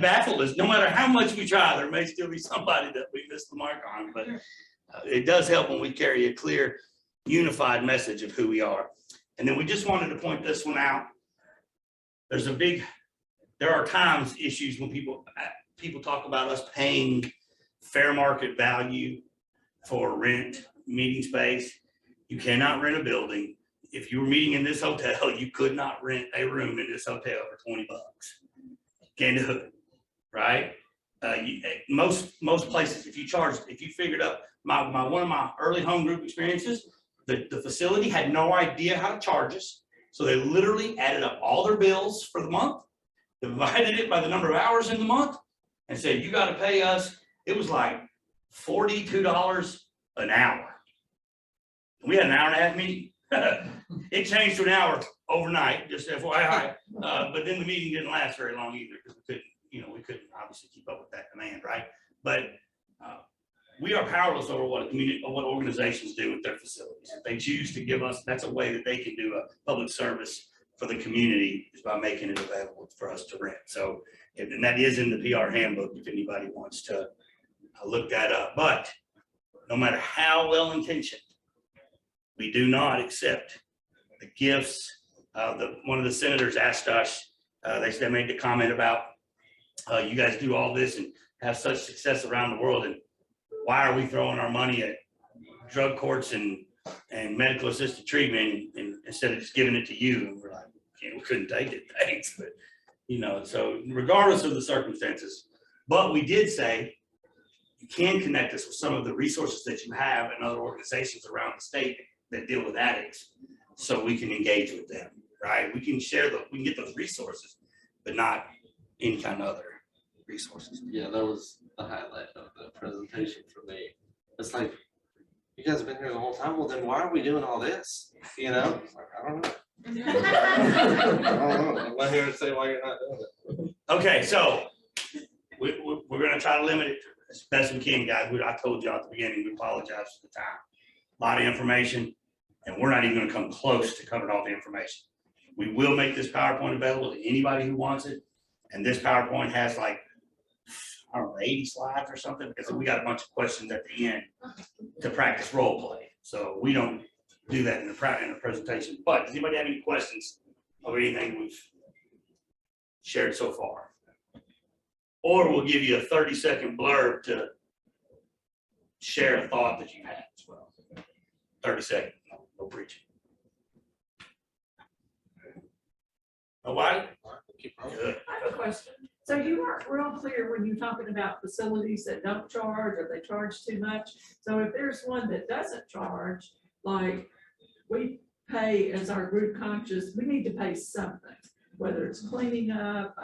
baffled us. No matter how much we try, there may still be somebody that we missed the mark on, but it does help when we carry a clear, unified message of who we are. And then we just wanted to point this one out. There are times issues when people talk about us paying fair market value for rent, meeting space. You cannot rent a building. If you were meeting in this hotel, you could not rent a room in this hotel for $20. can't do it, right? Most places, if you figured out one of my early home group experiences, the facility had no idea how to charge us. So they literally added up all their bills for the month, divided it by the number of hours in the month, and said, you gotta pay us. It was like $42 an hour. We had an hour and a half meeting. It changed to an hour overnight, just FYI. But then the meeting didn't last very long either, because we couldn't obviously keep up with that demand, right? But we are powerless over what organizations do with their facilities. If they choose to give us, that's a way that they can do a public service for the community, is by making it available for us to rent. So, and that is in the PR handbook if anybody wants to look that up. But no matter how well intentioned, we do not accept the gifts. One of the senators asked us, they made the comment about you guys do all this and have such success around the world, and why are we throwing our money at drug courts and medical assisted treatment and instead of just giving it to you? And we're like, we couldn't take it, thanks. But so regardless of the circumstances, but we did say you can connect us with some of the resources that you have and other organizations around the state that deal with addicts, so we can engage with them, right? We can we can get those resources, but not any kind of other resources. Yeah, that was the highlight of the presentation for me. It's like, you guys have been here the whole time. Well, then why are we doing all this? It's like, I don't know. I don't know. I'm not here to say why you're not doing it. Okay, so we're gonna try to limit it as best we can, guys. I told you at the beginning, we apologize for the time. A lot of information, and we're not even gonna come close to covering all the information. We will make this PowerPoint available to anybody who wants it. And this PowerPoint has like, I don't know, 80 slides or something, because we got a bunch of questions at the end to practice role play. So we don't do that in the presentation. But does anybody have any questions over anything we've shared so far? Or we'll give you a 30-second blurb to share a thought that you had as well. 30 seconds, no preaching. Nobody? Good. I have a question. So you weren't real clear when you're talking about facilities that don't charge or they charge too much. So if there's one that doesn't charge, like we pay as our group conscious, we need to pay something, whether it's cleaning up,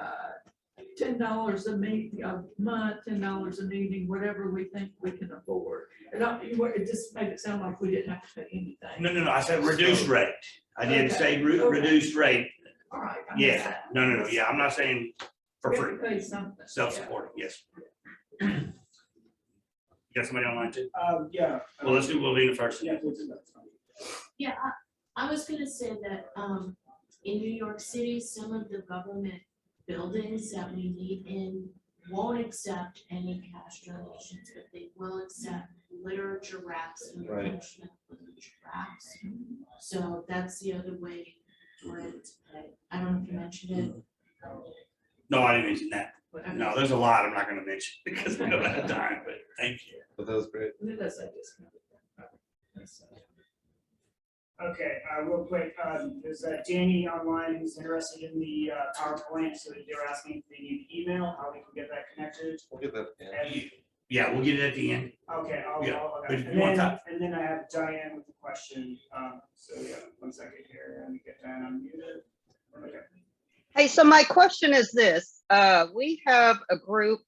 $10 a month, $10 a meeting, whatever we think we can afford. It just made it sound like we didn't have to pay anything. No, I said reduced rate. I didn't say reduced rate. All right. Yeah, no, yeah, I'm not saying for free. We pay something. Self-supporting, yes. You got somebody online too? Yeah. Well, let's do Levina first. Yeah, we'll do that. Yeah, I was gonna say that, in New York City, some of the government buildings that we need in won't accept any cash donations, but they will accept literature wraps and Right. refreshment literature wraps. So that's the other way for it to pay. I don't know if you mentioned it. No, I didn't mention that. No, there's a lot I'm not gonna mention because we don't have time, but thank you. But that was great. Okay, real quick, there's Danny online who's interested in the PowerPoint, so they're asking if they need email, how we can get that connected. We'll get that. And- Yeah, we'll get it at the end. Okay, Yeah, okay. but if you want that- And then I have Diane with a question, so yeah, 1 second here, and get Diane unmuted. Okay. Hey, so my question is this, we have a group,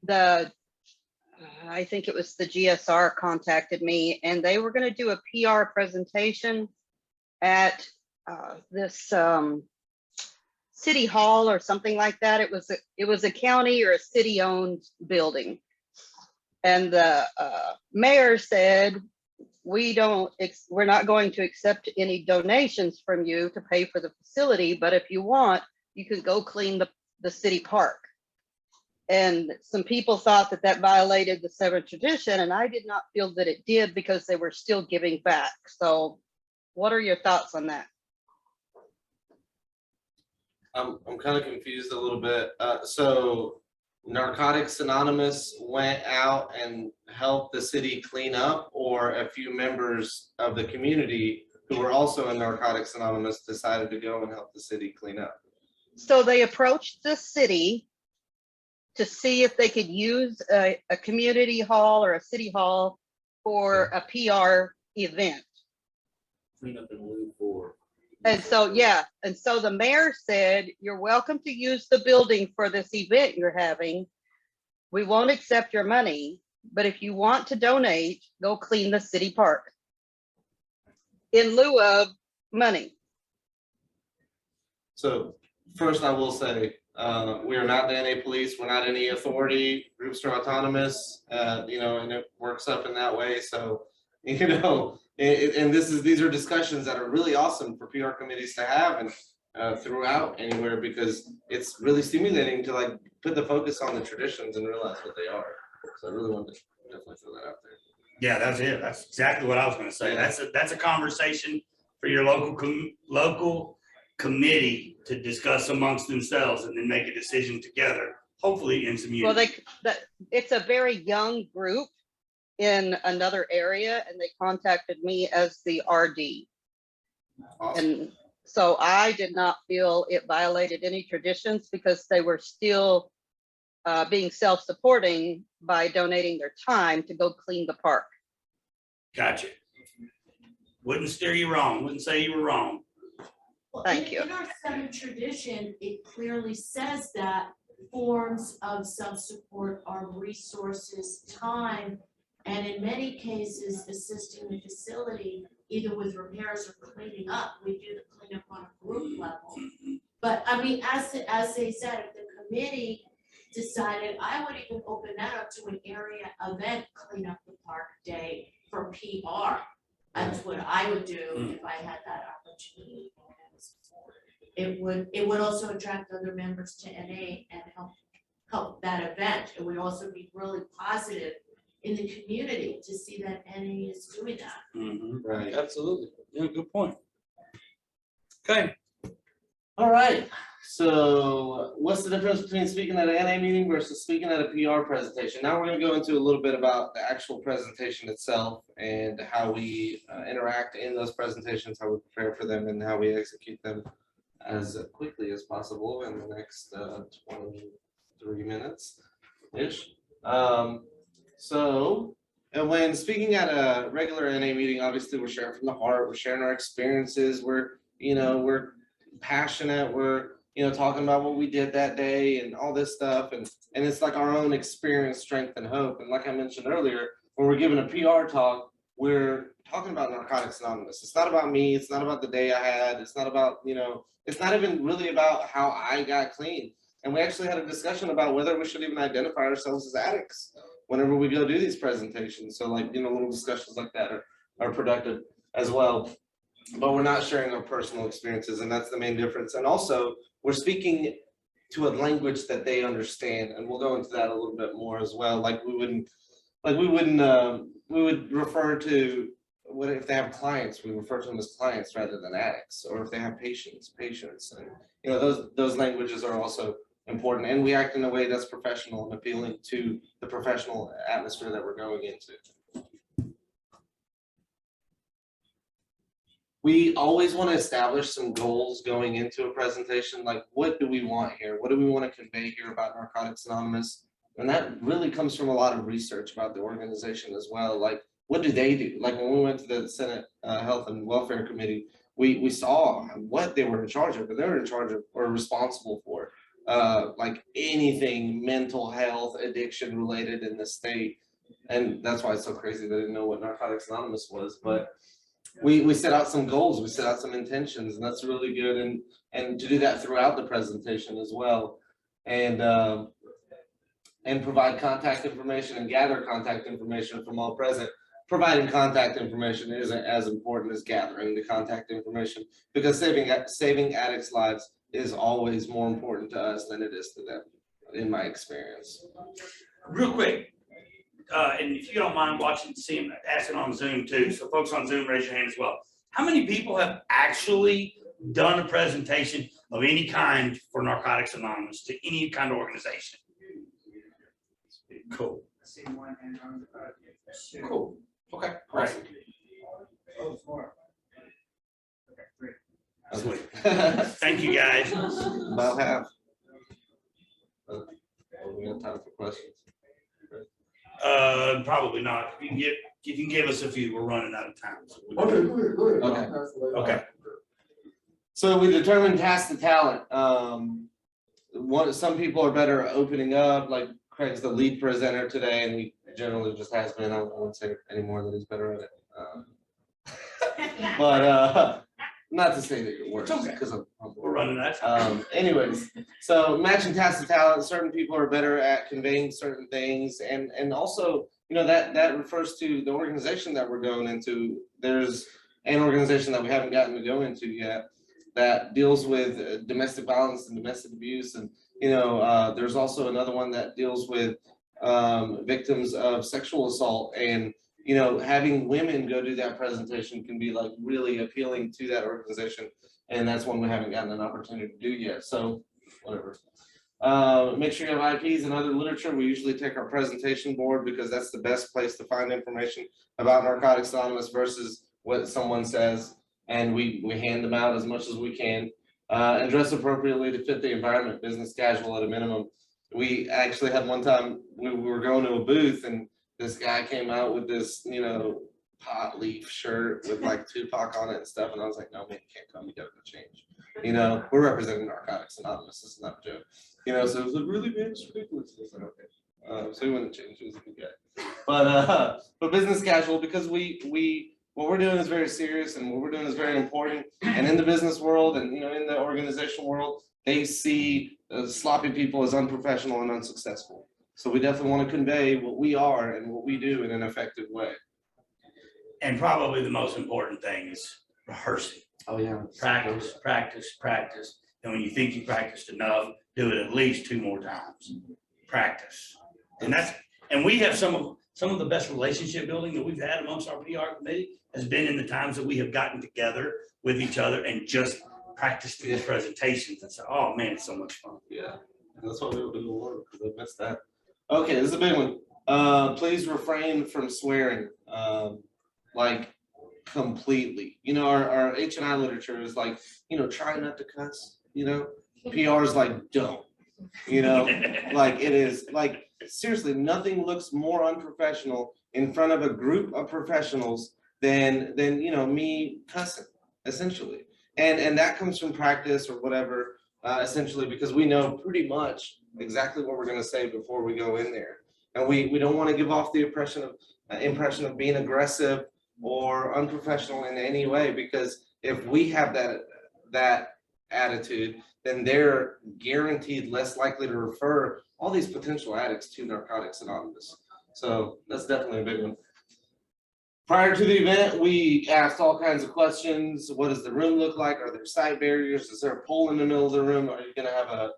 I think it was the GSR contacted me, and they were gonna do a PR presentation at this city hall or something like that. It was a county or a city-owned building. And the mayor said, we're not going to accept any donations from you to pay for the facility, but if you want, you can go clean the city park. And some people thought that violated the Seventh tradition, and I did not feel that it did because they were still giving back. So what are your thoughts on that? I'm kind of confused a little bit. So Narcotics Anonymous went out and helped the city clean up, or a few members of the community who were also in Narcotics Anonymous decided to go and help the city clean up? So they approached the city to see if they could use a community hall or a city hall for a PR event. Clean up and move forward. And so, yeah, and so the mayor said, you're welcome to use the building for this event you're having. We won't accept your money, but if you want to donate, go clean the city park in lieu of money. So first I will say, we are not the NA police. We're not any authority. Groups are autonomous, you know, and it works up in that way. So, you know, and these are discussions that are really awesome for PR committees to have and throughout anywhere, because it's really stimulating to like put the focus on the traditions and realize what they are. So I really wanted to definitely throw that out there. Yeah, that's it. That's exactly what I was gonna say. That's a conversation for your local committee to discuss amongst themselves and then make a decision together, hopefully in some Well, unity. it's a very young group in another area, and they contacted me as the RD. Awesome. And so I did not feel it violated any traditions because they were still being self-supporting by donating their time to go clean the park. Gotcha. Wouldn't steer you wrong, wouldn't say you were wrong. Well, Thank you. In our Southern tradition, it clearly says that forms of self-support are resources, time, and in many cases, assisting the facility, either with repairs or cleaning up. We do the cleanup on a group level. But I mean, as they said, if the committee decided, I would even open that up to an area event, clean up the park day for PR. That's what I would do if I had that opportunity. It would also attract other members to NA and help that event. It would also be really positive in the community to see that NA is doing that. Right. Absolutely. Yeah, good point. Okay. All right. So what's the difference between speaking at an NA meeting versus speaking at a PR presentation? Now we're going to go into a little bit about the actual presentation itself and how we interact in those presentations, how we prepare for them, and how we execute them as quickly as possible in the next 23 minutes-ish. And when speaking at a regular NA meeting, obviously we're sharing from the heart, we're sharing our experiences, we're passionate, we're talking about what we did that day and all this stuff, and it's like our own experience, strength, and hope. And like I mentioned earlier, when we're giving a PR talk, we're talking about Narcotics Anonymous. It's not about me, it's not about the day I had, it's not about, it's not even really about how I got clean. And we actually had a discussion about whether we should even identify ourselves as addicts whenever we go do these presentations. So like, little discussions like that are productive as well. But we're not sharing our personal experiences, and that's the main difference. And also, we're speaking to a language that they understand, and we'll go into that a little bit more as well. We would refer to, what if they have clients, we refer to them as clients rather than addicts, or if they have patients, and those languages are also important, and we act in a way that's professional and appealing to the professional atmosphere that we're going into. We always want to establish some goals going into a presentation, like what do we want here? What do we want to convey here about Narcotics Anonymous? And that really comes from a lot of research about the organization as well. Like, what do they do? Like when we went to the Senate Health and Welfare Committee, we saw what they were in charge of, but they were in charge of or responsible for like anything mental health, addiction related in the state. And that's why it's so crazy they didn't know what Narcotics Anonymous was. But we set out some goals, we set out some intentions, and that's really good. And to do that throughout the presentation as well, and provide contact information and gather contact information from all present. Providing contact information isn't as important as gathering the contact information, because saving addicts' lives is always more important to us than it is to them, in my experience. Real quick, and if you don't mind asking on Zoom too, so folks on Zoom, raise your hand as well. How many people have actually done a presentation of any kind for Narcotics Anonymous to any kind of organization? Cool. I see one hand on the. Cool. Okay. Great. Oh, four. Okay, great. Sweet. Thank you, guys. About half. We have time for questions. Probably not. If you can give us a few, we're running out of time. So we- Okay. Okay. So we determined task to talent. Some people are better at opening up, like Craig's the lead presenter today, and he generally just has been. I won't say anymore that he's better at it. But not to say that you're worse, It's okay. because We're running out of time. anyways, so matching task to talent, certain people are better at conveying certain things, and also, that refers to the organization that we're going into. There's an organization that we haven't gotten to go into yet that deals with domestic violence and domestic abuse, and there's also another one that deals with victims of sexual assault, and having women go do that presentation can be like really appealing to that organization, and that's one we haven't gotten an opportunity to do yet. So whatever. Make sure you have IPs and other literature. We usually take our presentation board because that's the best place to find information about Narcotics Anonymous versus what someone says, and we hand them out as much as we can. And dress appropriately to fit the environment, business casual at a minimum. We actually had one time we were going to a booth, and this guy came out with this, pot leaf shirt with like Tupac on it and stuff. And I was like, no, man, you can't come, you gotta go change. We're representing Narcotics Anonymous, this is not a joke. So it was like, really, man, it's ridiculous. I was like, okay. So he went and changed, he was a good guy. But business casual, because what we're doing is very serious, and what we're doing is very important. And in the business world and, in the organizational world, they see sloppy people as unprofessional and unsuccessful. So we definitely want to convey what we are and what we do in an effective way. And probably the most important thing is rehearsing. Oh, yeah. Practice, practice, practice. And when you think you practiced enough, do it at least 2 more times. Practice. And we have some of the best relationship building that we've had amongst our PR committee has been in the times that we have gotten together with each other and just practiced these presentations and say, oh man, it's so much fun. Yeah, that's why we will do the work, because I missed that. Okay, this is a big one. Please refrain from swearing, like completely. Our H&I literature is like, try not to cuss, PR is like, don't, like it is like, seriously, nothing looks more unprofessional in front of a group of professionals than me cussing, essentially. And that comes from practice or whatever, essentially, because we know pretty much exactly what we're going to say before we go in there. And we don't want to give off the impression of being aggressive or unprofessional in any way, because if we have that attitude, then they're guaranteed less likely to refer all these potential addicts to Narcotics Anonymous. So that's definitely a big one. Prior to the event, we asked all kinds of questions. What does the room look like? Are there sight barriers? Is there a pole in the middle of the room? Are you going to have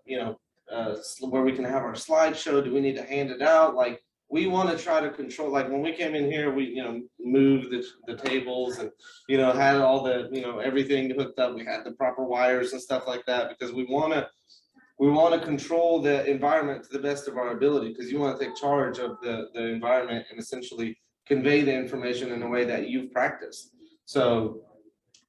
where we can have our slideshow? Do we need to hand it out? Like, we want to try to control, like when we came in here, we, moved the tables and, had all the, everything hooked up. We had the proper wires and stuff like that, because we want to control the environment to the best of our ability, because you want to take charge of the environment and essentially convey the information in a way that you've practiced. So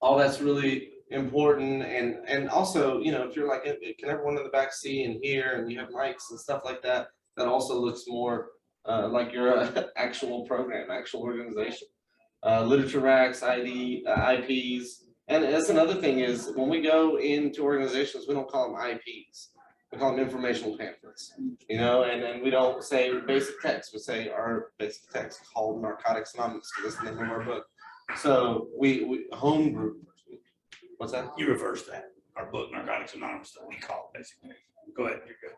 all that's really important. And also, if you're like, can everyone in the back see and hear, and you have mics and stuff like that, that also looks more like you're an actual program, actual organization. Literature racks, IPs. And that's another thing is, when we go into organizations, we don't call them IPs. We call them informational pamphlets, and we don't say basic text. We say our basic text called Narcotics Anonymous, because that's the name of our book. So we home group. What's that? You reverse that. Our book, Narcotics Anonymous, that we call it basically. Go ahead, you're good.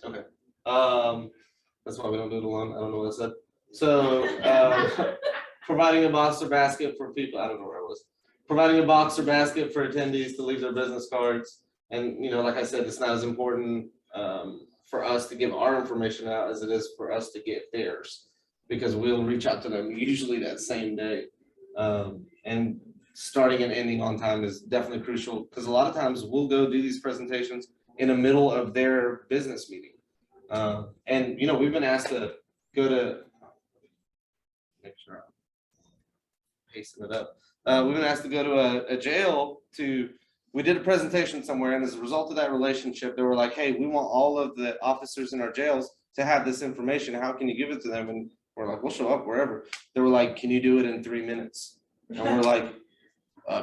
Okay. That's why we don't do it alone. I don't know what I said. So providing a box or basket for people. I don't know where I was. Providing a box or basket for attendees to leave their business cards. And, like I said, it's not as important for us to give our information out as it is for us to get theirs, because we'll reach out to them usually that same day. And starting and ending on time is definitely crucial, because a lot of times we'll go do these presentations in the middle of their business meeting. And, we've been asked to go to, make sure I'm pacing it up. We've been asked to go to a jail to we did a presentation somewhere, and as a result of that relationship, they were like, hey, we want all of the officers in our jails to have this information. How can you give it to them? And we're like, we'll show up wherever. They were like, can you do it in 3 minutes? And we're like,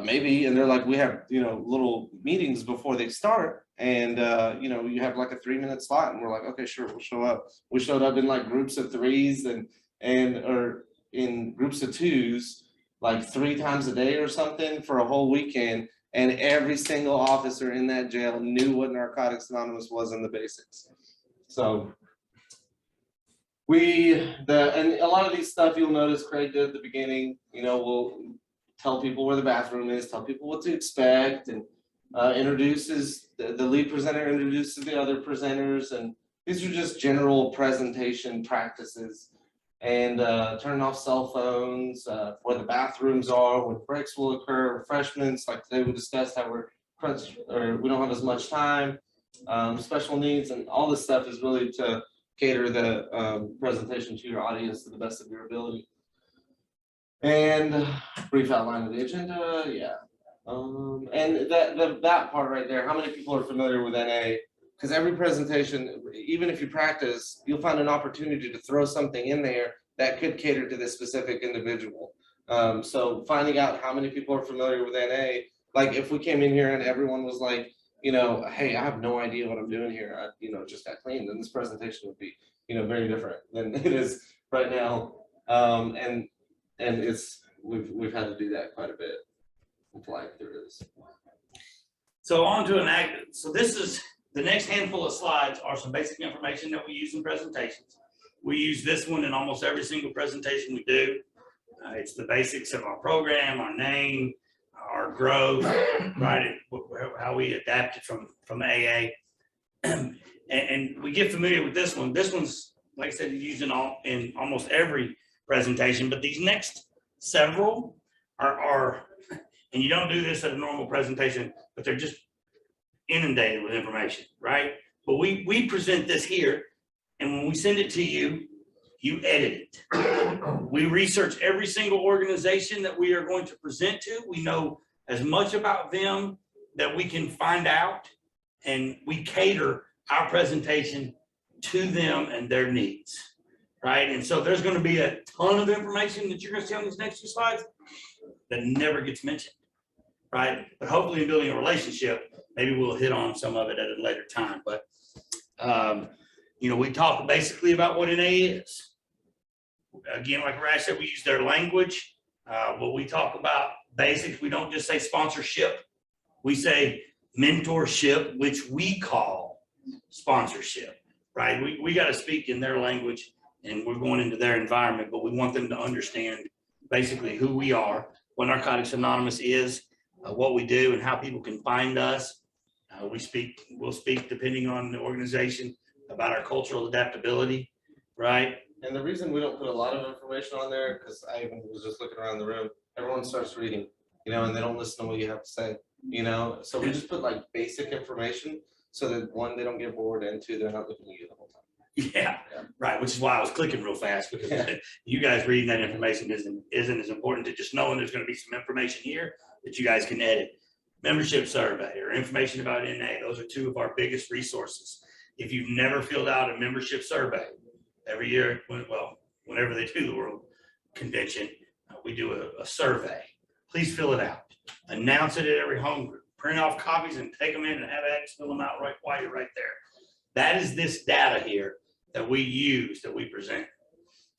maybe. And they're like, we have, little meetings before they start. And, you have like a 3-minute slot. And we're like, okay, sure, we'll show up. We showed up in like groups of 3s or in groups of 2s, like 3 times a day or something for a whole weekend. And every single officer in that jail knew what Narcotics Anonymous was in the basics. So and a lot of these stuff you'll notice Craig did at the beginning, we'll tell people where the bathroom is, tell people what to expect, and the lead presenter introduces the other presenters. And these are just general presentation practices. And turning off cell phones, where the bathrooms are, when breaks will occur, refreshments, like today we discussed how we're crunched or we don't have as much time, special needs, and all this stuff is really to cater the presentation to your audience to the best of your ability. And brief outline of the agenda, yeah. And that part right there, how many people are familiar with NA? Because every presentation, even if you practice, you'll find an opportunity to throw something in there that could cater to this specific individual. So finding out how many people are familiar with NA, like if we came in here and everyone was like, hey, I have no idea what I'm doing here, I just got clean, then this presentation would be, very different than it is right now. And we've had to do that quite a bit. I'm flying through this. So on to so this is, the next handful of slides are some basic information that we use in presentations. We use this one in almost every single presentation we do. It's the basics of our program, our name, our growth, right? How we adapted from AA. And we get familiar with this one. This one's, like I said, used in almost every presentation, but these next several are, and you don't do this at a normal presentation, but they're just inundated with information, right? But we present this here, and when we send it to you, you edit it. We research every single organization that we are going to present to. We know as much about them that we can find out, and we cater our presentation to them and their needs, right? And so there's going to be a ton of information that you're going to see on these next 2 slides that never gets mentioned, right? But hopefully in building a relationship, maybe we'll hit on some of it at a later time. But, we talk basically about what NA is. Again, like Rash said, we use their language. When we talk about basics, we don't just say sponsorship. We say mentorship, which we call sponsorship, right? We got to speak in their language, and we're going into their environment, but we want them to understand basically who we are, what Narcotics Anonymous is, what we do, and how people can find us. We'll speak depending on the organization about our cultural adaptability, right? And the reason we don't put a lot of information on there, because I even was just looking around the room, everyone starts reading, and they don't listen to what you have to say, So we just put like basic information so that 1, they don't get bored, and 2, they're not looking at you the whole time. Yeah, right. Which is why I was clicking real fast, because you guys reading that information isn't as important to just knowing there's going to be some information here that you guys can edit. Membership survey or information about NA. Those are 2 of our biggest resources. If you've never filled out a membership survey, every year, whenever they do the World Convention, we do a survey. Please fill it out. Announce it at every home group. Print off copies and take them in and have Agnes fill them out right while you're right there. That is this data here that we use, that we present.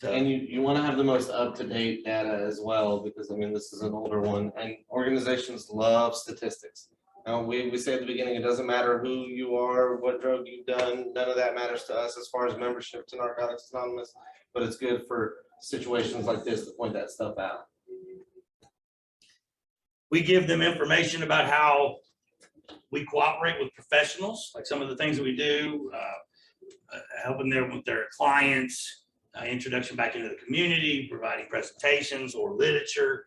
So, and you want to have the most up-to-date data as well, because this is an older one, and organizations love statistics. We say at the beginning, it doesn't matter who you are, what drug you've done, none of that matters to us as far as membership to Narcotics Anonymous, but it's good for situations like this to point that stuff out. We give them information about how we cooperate with professionals, like some of the things that we do, helping them with their clients, introduction back into the community, providing presentations or literature.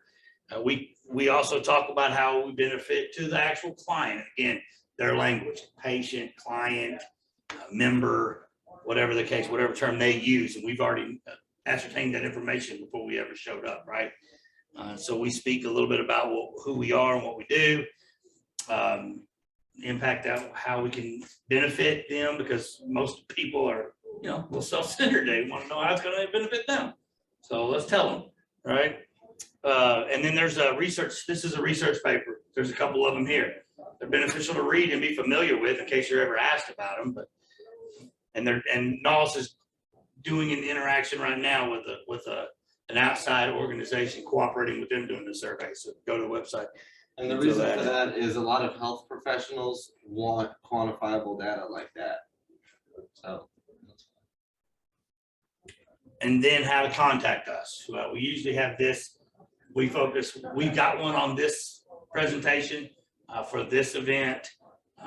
We also talk about how we benefit to the actual client. Again, their language, patient, client, member, whatever the case, whatever term they use. And we've already ascertained that information before we ever showed up, right? So we speak a little bit about who we are and what we do. impact out how we can benefit them, because most people are, you know, a little self-centered. They want to know how it's going to benefit them. So let's tell them, right? And then there's a research. This is a research paper. There's a couple of them here. They're beneficial to read and be familiar with in case you're ever asked about them. But and NOLS is doing an interaction right now with an outside organization cooperating with them doing the survey. So go to the website. And the reason for that is a lot of health professionals want quantifiable data like that. So. And then how to contact us. Well, we usually have this. We've got one on this presentation for this event,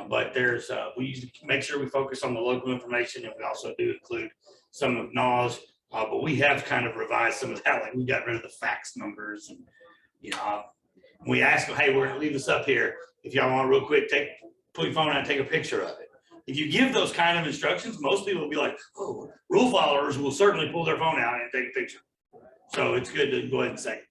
but there's we usually make sure we focus on the local information, and we also do include some of NAWS. But we have kind of revised some of that. Like we got rid of the fax numbers, and you know, we ask them, hey, we're gonna leave this up here. If y'all want real quick, pull your phone out and take a picture of it. If you give those kind of instructions, most people will be like, oh, rule followers will certainly pull their phone out and take a picture. So it's good to go ahead and say it.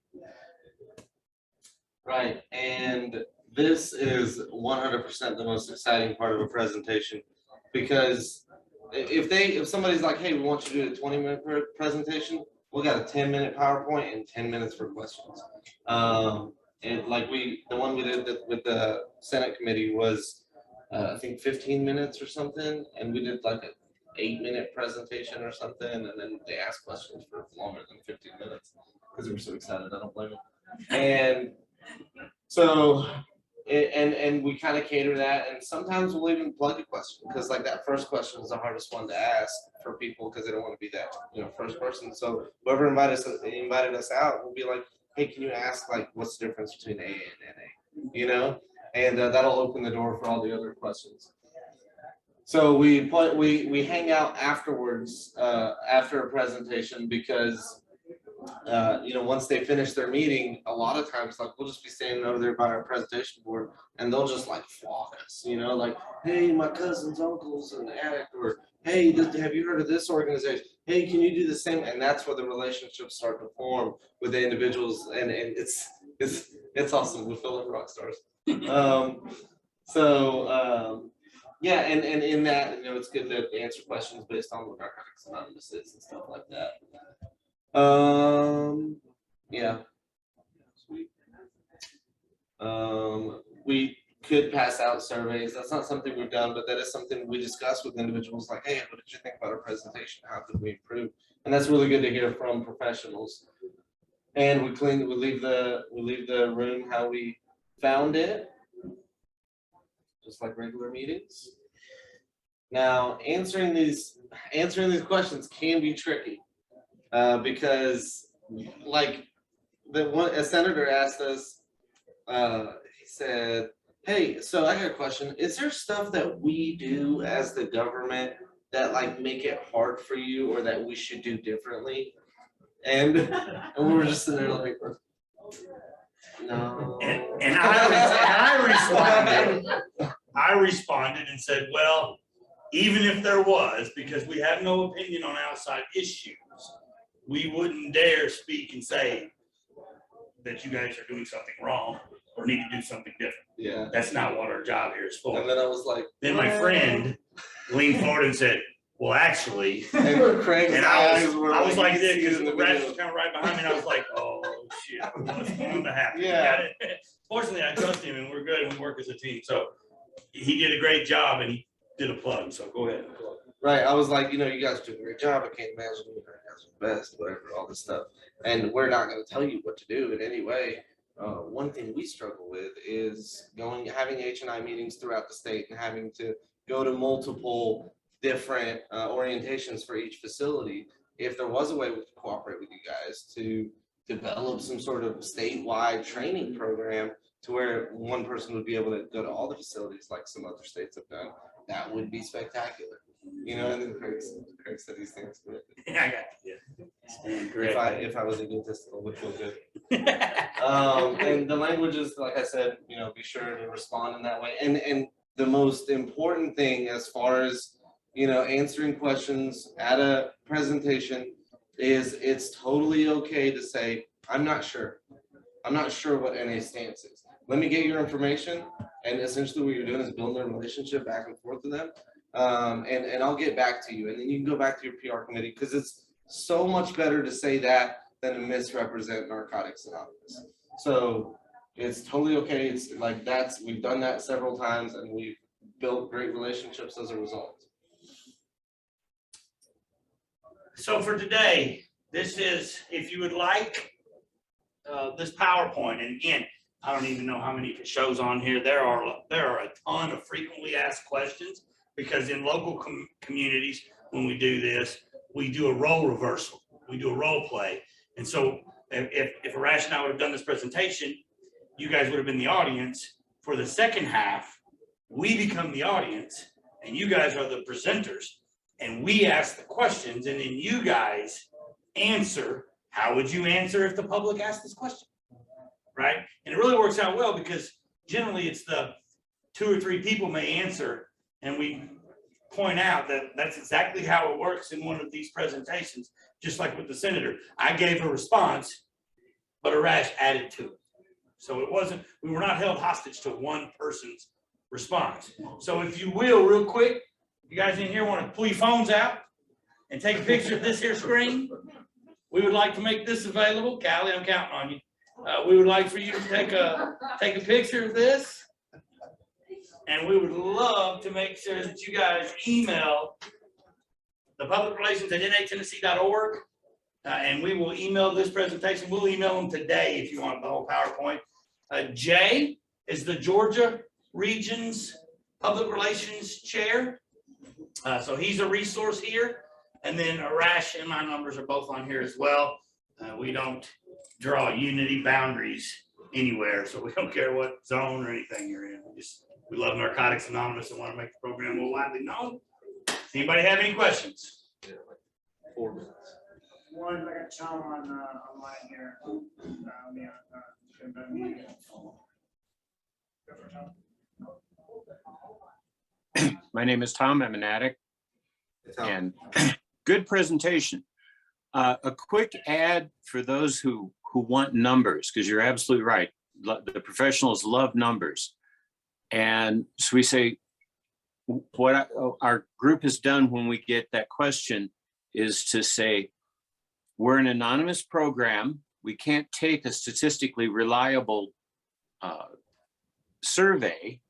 Right, and this is 100% the most exciting part of a presentation, because if somebody's like, hey, we want you to do a 20-minute presentation, we got a 10-minute PowerPoint and 10 minutes for questions. And like the one we did with the Senate committee was, I think 15 minutes or something, and we did like an 8-minute presentation or something, and then they asked questions for longer than 15 minutes because they were so excited. I don't blame them. And so, and we kind of cater that, and sometimes we'll even plug a question, because like that first question is the hardest one to ask for people because they don't want to be that, you know, first person. So whoever invited us out will be like, hey, can you ask like what's the difference between A and NA, you know? And that'll open the door for all the other questions. So we hang out afterwards after a presentation, because you know, once they finish their meeting, a lot of times like we'll just be standing over there by our presentation board, and they'll just like flock us, you know, like, hey, my cousin's uncle's an addict, or hey, have you heard of this organization? Hey, can you do the same? And that's where the relationships start to form with the individuals, and it's awesome. We feel like rock stars. Yeah, and in that, you know, it's good to answer questions based on what Narcotics Anonymous is and stuff like that. Yeah. We could pass out surveys. That's not something we've done, but that is something we discuss with individuals, like, hey, what did you think about our presentation? How could we improve? And that's really good to hear from professionals. And we leave the room how we found it, just like regular meetings. Now, answering these questions can be tricky, because like a senator asked us, he said, hey, so I got a question. Is there stuff that we do as the government that like make it hard for you, or that we should do differently? And we were just sitting there like, no. And I responded and said, well, even if there was, because we have no opinion on outside issues, we wouldn't dare speak and say that you guys are doing something wrong or need to do something different. Yeah. That's not what our job here is for. And then I was like, then my friend leaned forward and said, well, actually, and Craig's eyes were I was like this, because the the rest was kind of right behind me, and I was like, oh shit, what's going to happen? Yeah. Fortunately, I trust him, and we're good, and we work as a team. So he did a great job, and he did a plug. So go ahead. Right. I was like, you know, you guys do a great job. I can't imagine you guys are the best, whatever, all this stuff. And we're not going to tell you what to do in any way. One thing we struggle with is having H&I meetings throughout the state and having to go to multiple different orientations for each facility. If there was a way we could cooperate with you guys to develop some sort of statewide training program to where one person would be able to go to all the facilities like some other states have done, that would be spectacular. You know, and then Craig said these things. Yeah, I got you. Yeah. If I was egotistical, would feel good. And the language is, like I said, you know, be sure to respond in that way. And the most important thing as far as, you know, answering questions at a presentation is it's totally okay to say, I'm not sure. I'm not sure what NA stance is. Let me get your information And essentially what you're doing is building a relationship back and forth with them. And I'll get back to you, and then you can go back to your PR committee, because it's so much better to say that than to misrepresent Narcotics Anonymous. So it's totally okay. It's like we've done that several times, and we've built great relationships as a result. So for today, this is, if you would like, this PowerPoint, and again, I don't even know how many it shows on here. There are a ton of frequently asked questions, because in local communities, when we do this, we do a role reversal. We do a role play. And so if Arash and I would have done this presentation, you guys would have been the audience. For the second half, we become the audience, and you guys are the presenters, and we ask the questions, and then you guys answer. How would you answer if the public asked this question? Right? And it really works out well, because generally it's the 2 or 3 people may answer, and we point out that that's exactly how it works in one of these presentations, just like with the senator. I gave a response, but Arash added to it. So it wasn't, we were not held hostage to one person's response. So if you will, real quick, you guys in here want to pull your phones out and take a picture of this here screen? We would like to make this available. Callie, I'm counting on you. We would like for you to take a picture of this. And we would love to make sure that you guys email the public relations at natennessee.org. And we will email this presentation. We'll email them today if you want the whole PowerPoint. Jay is the Georgia Region's Public Relations Chair. So he's a resource here. And then Arash and my numbers are both on here as well. We don't draw unity boundaries anywhere, so we don't care what zone or anything you're in. We love Narcotics Anonymous and want to make the program more widely known. Does anybody have any questions? Yeah, like 4 minutes. One, I got Tom online here. My name is Tom. I'm an addict. And good presentation. A quick ad for those who want numbers, because you're absolutely right. The professionals love numbers. And so we say, what our group has done when we get that question is to say, we're an anonymous program. We can't take a statistically reliable survey.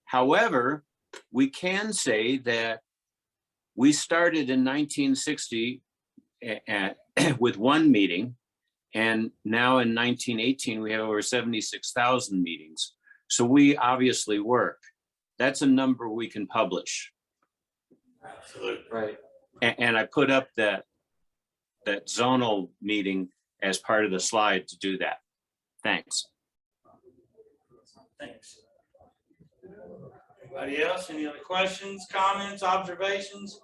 However, we can say that we started in 1960 with one meeting, and now in 1918, we have over 76,000 meetings. So we obviously work. That's a number we can publish. Absolutely. Right. And I put up that zonal meeting as part of the slide to do that. Thanks. Thanks. Anybody else? Any other questions, comments, observations?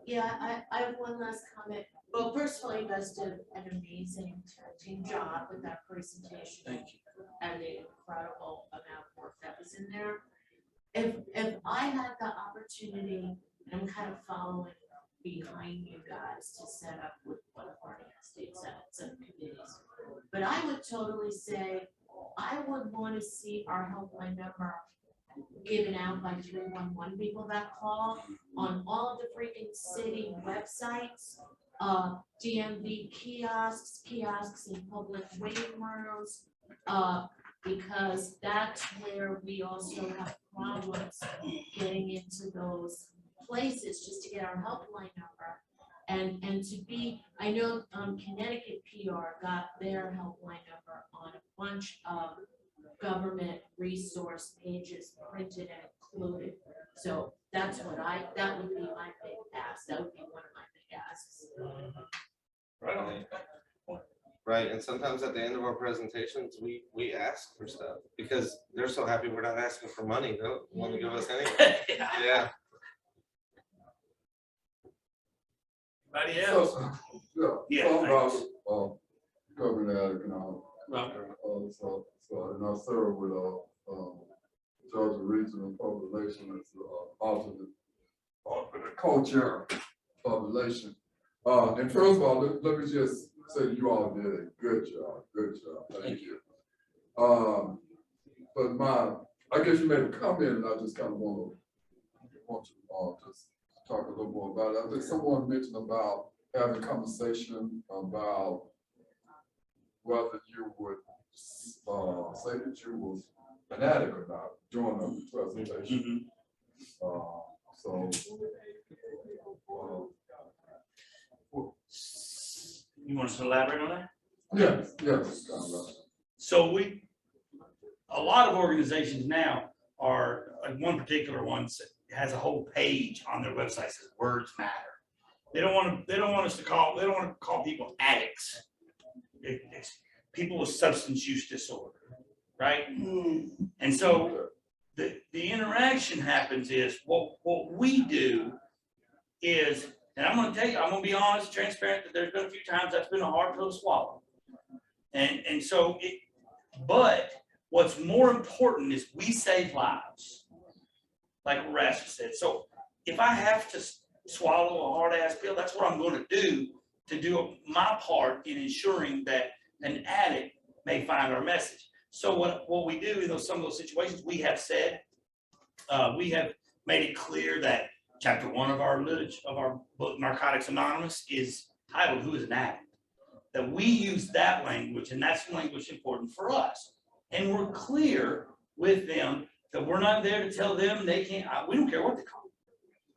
Yeah, I have one last comment. Well, first of all, you guys did an amazing team job with that presentation. Thank you. And the incredible amount of work that was in there. If I had the opportunity, and I'm kind of following behind you guys to set up with one of our state senates and committees, but I would totally say, I would want to see our helpline number given out by 311 people that call on all of the freaking city websites, DMV kiosks in public waiting rooms, because that's where we also have problems getting into those places just to get our helpline number. And to be, I know Connecticut PR got their helpline number on a bunch of government resource pages printed and included. So that's what that would be my big ask. That would be one of my big asks. Right. Right, and sometimes at the end of our presentations, we ask for stuff because they're so happy we're not asking for money. They'll want to give us anything. Yeah. Anybody else? Yeah. Yeah, thanks. Covering that, you know. And I serve with Georgia Regional Public Relations as alternate co-chair of relation. And first of all, let me just say you all did a good job. Thank you. But I guess you made a comment, and I just kind of want to just talk a little more about it. I think someone mentioned about having a conversation about whether you would say that you was an addict or not during the presentation. You want us to elaborate on that? Yes. So a lot of organizations now are, like one particular one has a whole page on their website that says words matter. They don't want to call people addicts. It's people with substance use disorder, right? And so the interaction happens is what we do is, and I'm gonna tell you, I'm gonna be honest, transparent, that there's been a few times that's been a hard pill to swallow. And so but what's more important is we save lives, like Rasha said. So if I have to swallow a hard ass pill, that's what I'm gonna do to do my part in ensuring that an addict may find our message. So what we do in some of those situations, we have said, we have made it clear that chapter 1 of our book, Narcotics Anonymous, is titled "Who is an Addict?" That we use that language, and that's language important for us. And we're clear with them that we're not there to tell them they can't. We don't care what they call them.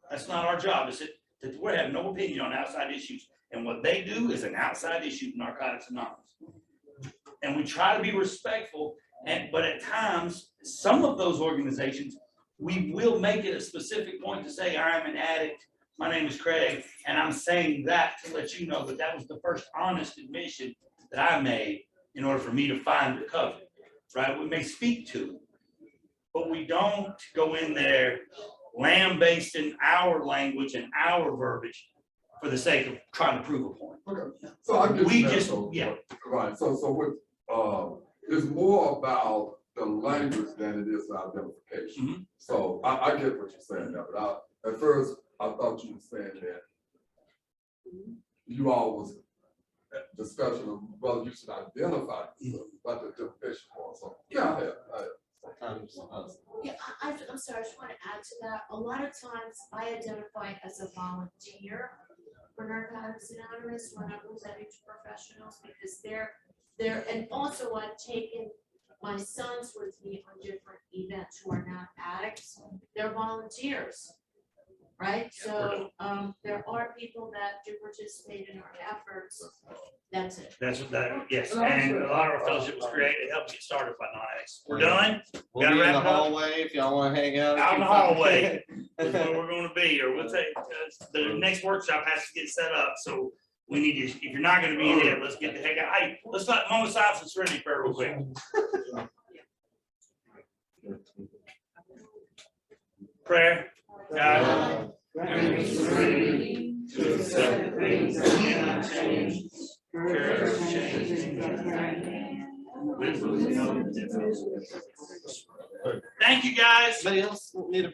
That's not our job. Is it that we have no opinion on outside issues, and what they do is an outside issue. Narcotics Anonymous, and we try to be respectful. But at times, some of those organizations, we will make it a specific point to say, I'm an addict, my name is Craig, and I'm saying that to let you know that that was the first honest admission that I made in order for me to find recovery, right? We may speak to it, but we don't go in there lambasting our language and our verbiage for the sake of trying to prove a point. Okay, so I get right. So what it's more about the language than it is identification. So I get what you're saying now, but at first I thought you were saying that you all was discussion of whether you should identify yourself, but the identification part. So yeah, I'm sorry, I just want to add to that. A lot of times I identify as a volunteer for Narcotics Anonymous when I'm presenting to professionals, because they're, and also I've taken my sons with me on different events who are not addicts. They're volunteers, right? So there are people that do participate in our efforts. That's it. That's what that, yes, and a lot of our fellowship was created to help get started by non-addicts. We're done. We'll be in the hallway if y'all want to hang out. Out in the hallway is where we're going to be, or we'll take the next workshop has to get set up. So we need to, if you're not going to be in it, let's get the heck out. Hey, let's let Mama Silence and Serenity prayer real quick. Prayer. God, grant me serenity to accept the things that cannot change. Courage to change. Thank you, guys. Anybody else need a